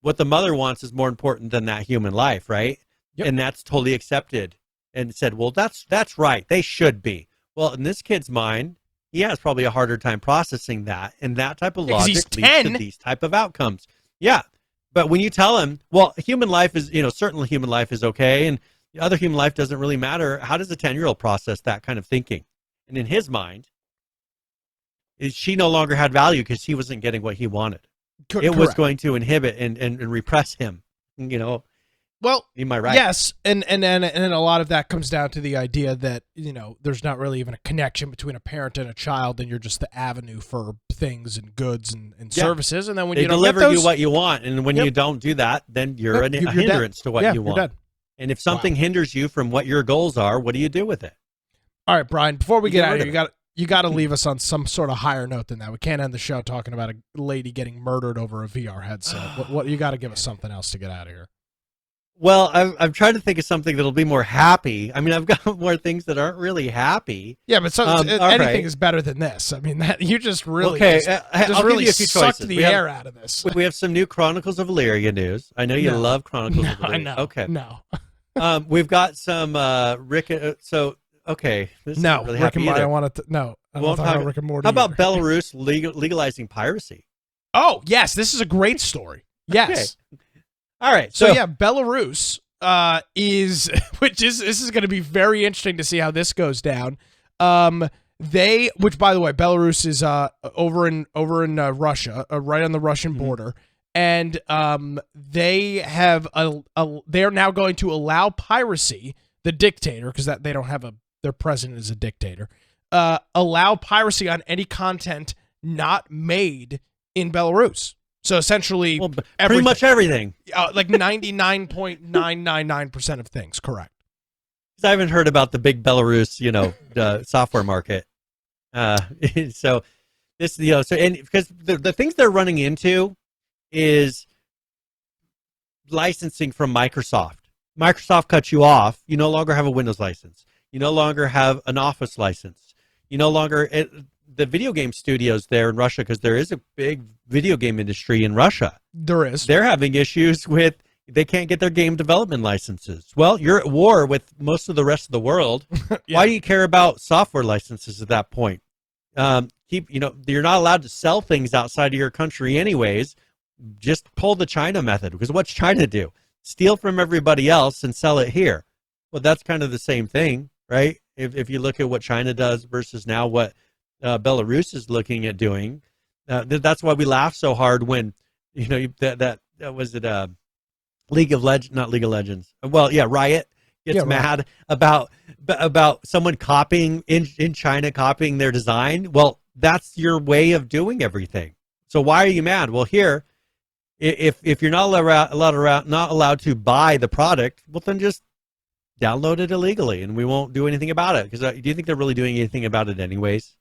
What the mother wants is more important than that human life, right? Yep. And that's totally accepted. And said, well, that's right. They should be. Well, in this kid's mind, he has probably a harder time processing that, and that type of logic leads to these type of outcomes. Yeah. But when you tell him, well, human life is, certainly human life is okay, and the other human life doesn't really matter, how does a 10-year-old process that kind of thinking? And in his mind, she no longer had value because he wasn't getting what he wanted. It was going to inhibit and repress him, Well, am I right? Yes, and a lot of that comes down to the idea that, there's not really even a connection between a parent and a child, and you're just the avenue for things and goods and services, and then when they you don't deliver get those, you what you want, and when you don't do that, then you're a hindrance to what you want. You're dead. And if something hinders you from what your goals are, what do you do with it? All right, Brian, before we get out of here, you got to leave us on some sort of higher note than that. We can't end the show talking about a lady getting murdered over a VR headset. What you got to give us something else to get out of here. Well, I'm trying to think of something that'll be more happy. I mean, I've got more things that aren't really happy. Yeah, but anything is better than this. I mean, that you just really I'll really give you a few sucked choices. the air out of this. We have some new Chronicles of Illyria news. I know you love Chronicles of Illyria. I know. Okay. No. We've got some Rick. Okay. This no, really Rick and Morty. either. I wanted to. No, I don't talk about Rick and Morty. How about either. Belarus legalizing piracy? Oh yes, this is a great story. Yes. Okay. All right. So yeah, Belarus this is going to be very interesting to see how this goes down. Which by the way, Belarus is over in Russia, right on the Russian border, and they have they're now going to allow piracy. The dictator, because they don't have their president is a dictator, allow piracy on any content not made in Belarus. So essentially, pretty much everything. Like 99.999% of things, correct. I haven't heard about the big Belarus, the software market. So this, and because the things they're running into is licensing from Microsoft. Microsoft cuts you off. You no longer have a Windows license. You no longer have an Office license. You no longer the video game studios there in Russia, because there is a big video game industry in Russia. There is. They're having issues with they can't get their game development licenses. Well, you're at war with most of the rest of the world. Yeah. Why do you care about software licenses at that point? You're not allowed to sell things outside of your country anyways. Just pull the China method, because what's China do? Steal from everybody else and sell it here. Well, that's kind of the same thing, right? If you look at what China does versus now what Belarus is looking at doing, that's why we laugh so hard when that was it League of Legends, not League of Legends. Well, yeah, Riot gets mad about someone copying in China, copying their design. Well, that's your way of doing everything. So why are you mad? Well, here, if you're not allowed to buy the product, well, then just download it illegally, and we won't do anything about it. Because do you think they're really doing anything about it anyways?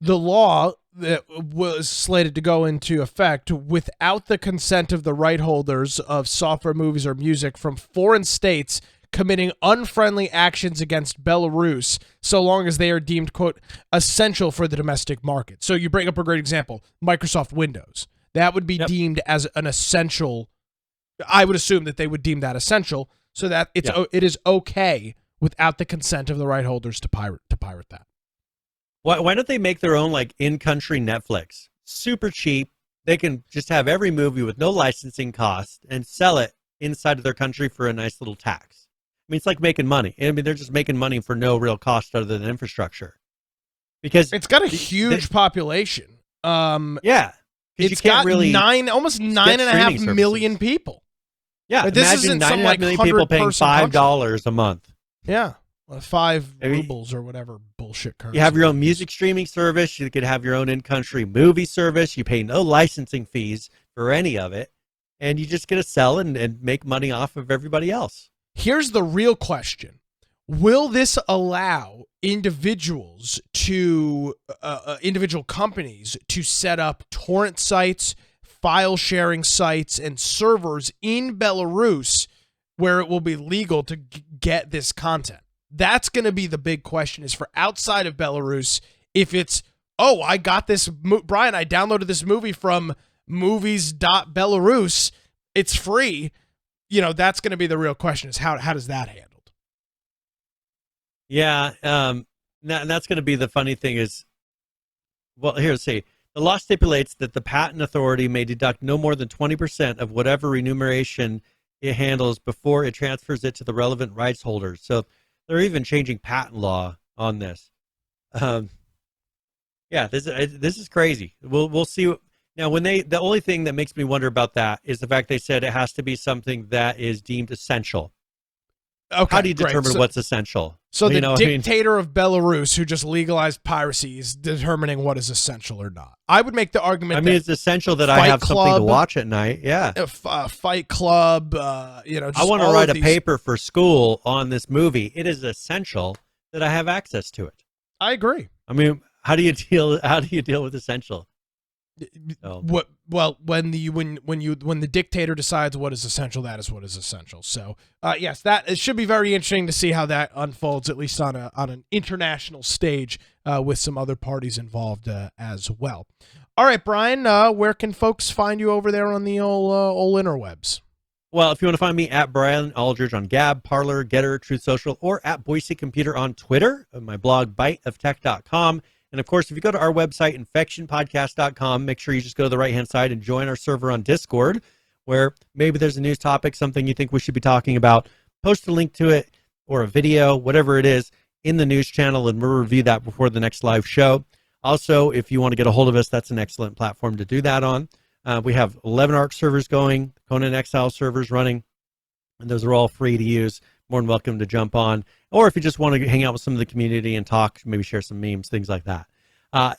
The law that was slated to go into effect without the consent of the right holders of software, movies, or music from foreign states committing unfriendly actions against Belarus so long as they are deemed, quote, essential for the domestic market. So you bring up a great example, Microsoft Windows. That would be deemed as an essential. I would assume that they would deem that essential so that it is okay without the consent of the right holders to pirate that. Why don't they make their own like in-country Netflix? Super cheap. They can just have every movie with no licensing cost and sell it inside of their country for a nice little tax. I mean, it's like making money. I mean, they're just making money for no real cost other than infrastructure. Because it's got a huge population. It's got almost 9.5 million people. Yeah, this isn't some like million people paying $5 a month. Yeah. 5 rubles or whatever bullshit currency. You have your own music streaming service. You could have your own in-country movie service. You pay no licensing fees for any of it. And you just get to sell and make money off of everybody else. Here's the real question. Will this allow individual companies to set up torrent sites, file sharing sites, and servers in Belarus where it will be legal to get this content? That's going to be the big question, is for outside of Belarus, if it's, I got this, Brian, I downloaded this movie from movies.belarus, it's free. That's going to be the real question, is how does that handled? Yeah, that's going to be the funny thing is, well, here, let's see. The law stipulates that the patent authority may deduct no more than 20% of whatever remuneration it handles before it transfers it to the relevant rights holders. So they're even changing patent law on this. This is crazy. We'll see. Now, the only thing that makes me wonder about that is the fact they said it has to be something that is deemed essential. Okay, how do you determine what's essential? So the dictator of Belarus, who just legalized piracy, is determining what is essential or not. I would make the argument. It's essential that I have something to watch at night. Yeah, Fight Club. I want to write a paper for school on this movie. It is essential that I have access to it. I agree. I mean, how do you deal with essential? When the dictator decides what is essential, that is what is essential. So yes, it should be very interesting to see how that unfolds, at least on an international stage, with some other parties involved as well. All right, Brian, where can folks find you over there on the old interwebs? Well, if you want to find me at Brian Aldridge on Gab, Parler, Getter, Truth Social, or at Boise Computer on Twitter, my blog biteoftech.com. And, of course, if you go to our website, infectionpodcast.com, make sure you just go to the right-hand side and join our server on Discord, where maybe there's a news topic, something you think we should be talking about. Post a link to it or a video, whatever it is, in the news channel, and we'll review that before the next live show. Also, if you want to get a hold of us, that's an excellent platform to do that on. We have 11 ARC servers going, Conan Exile servers running, and those are all free to use. More than welcome to jump on. Or if you just want to hang out with some of the community and talk, maybe share some memes, things like that.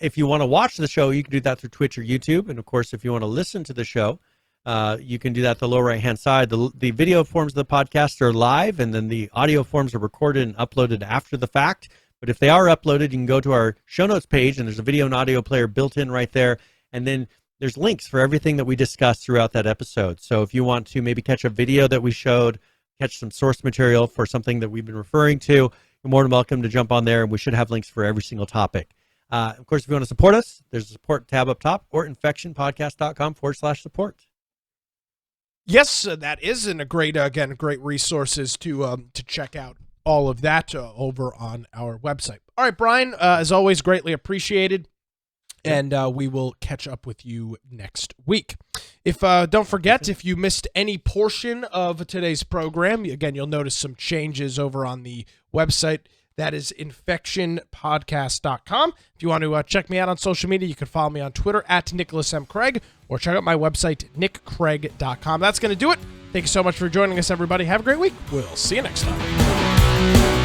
If you want to watch the show, you can do that through Twitch or YouTube. And, of course, if you want to listen to the show, you can do that at the lower right-hand side. The video forms of the podcast are live, and then the audio forms are recorded and uploaded after the fact. But if they are uploaded, you can go to our show notes page, and there's a video and audio player built in right there. And then there's links for everything that we discussed throughout that episode. So if you want to maybe catch a video that we showed, catch some source material for something that we've been referring to, you're more than welcome to jump on there, and we should have links for every single topic. Of course, if you want to support us, there's a support tab up top, or infectionpodcast.com/support. Yes, that is great resources to check out all of that over on our website. All right, Brian, as always, greatly appreciated. And we will catch up with you next week. Don't forget, if you missed any portion of today's program, again, you'll notice some changes over on the website. That is infectionpodcast.com. If you want to check me out on social media, you can follow me on Twitter at Nicholas M. Craig, or check out my website, nickcraig.com. That's going to do it. Thank you so much for joining us, everybody. Have a great week. We'll see you next time.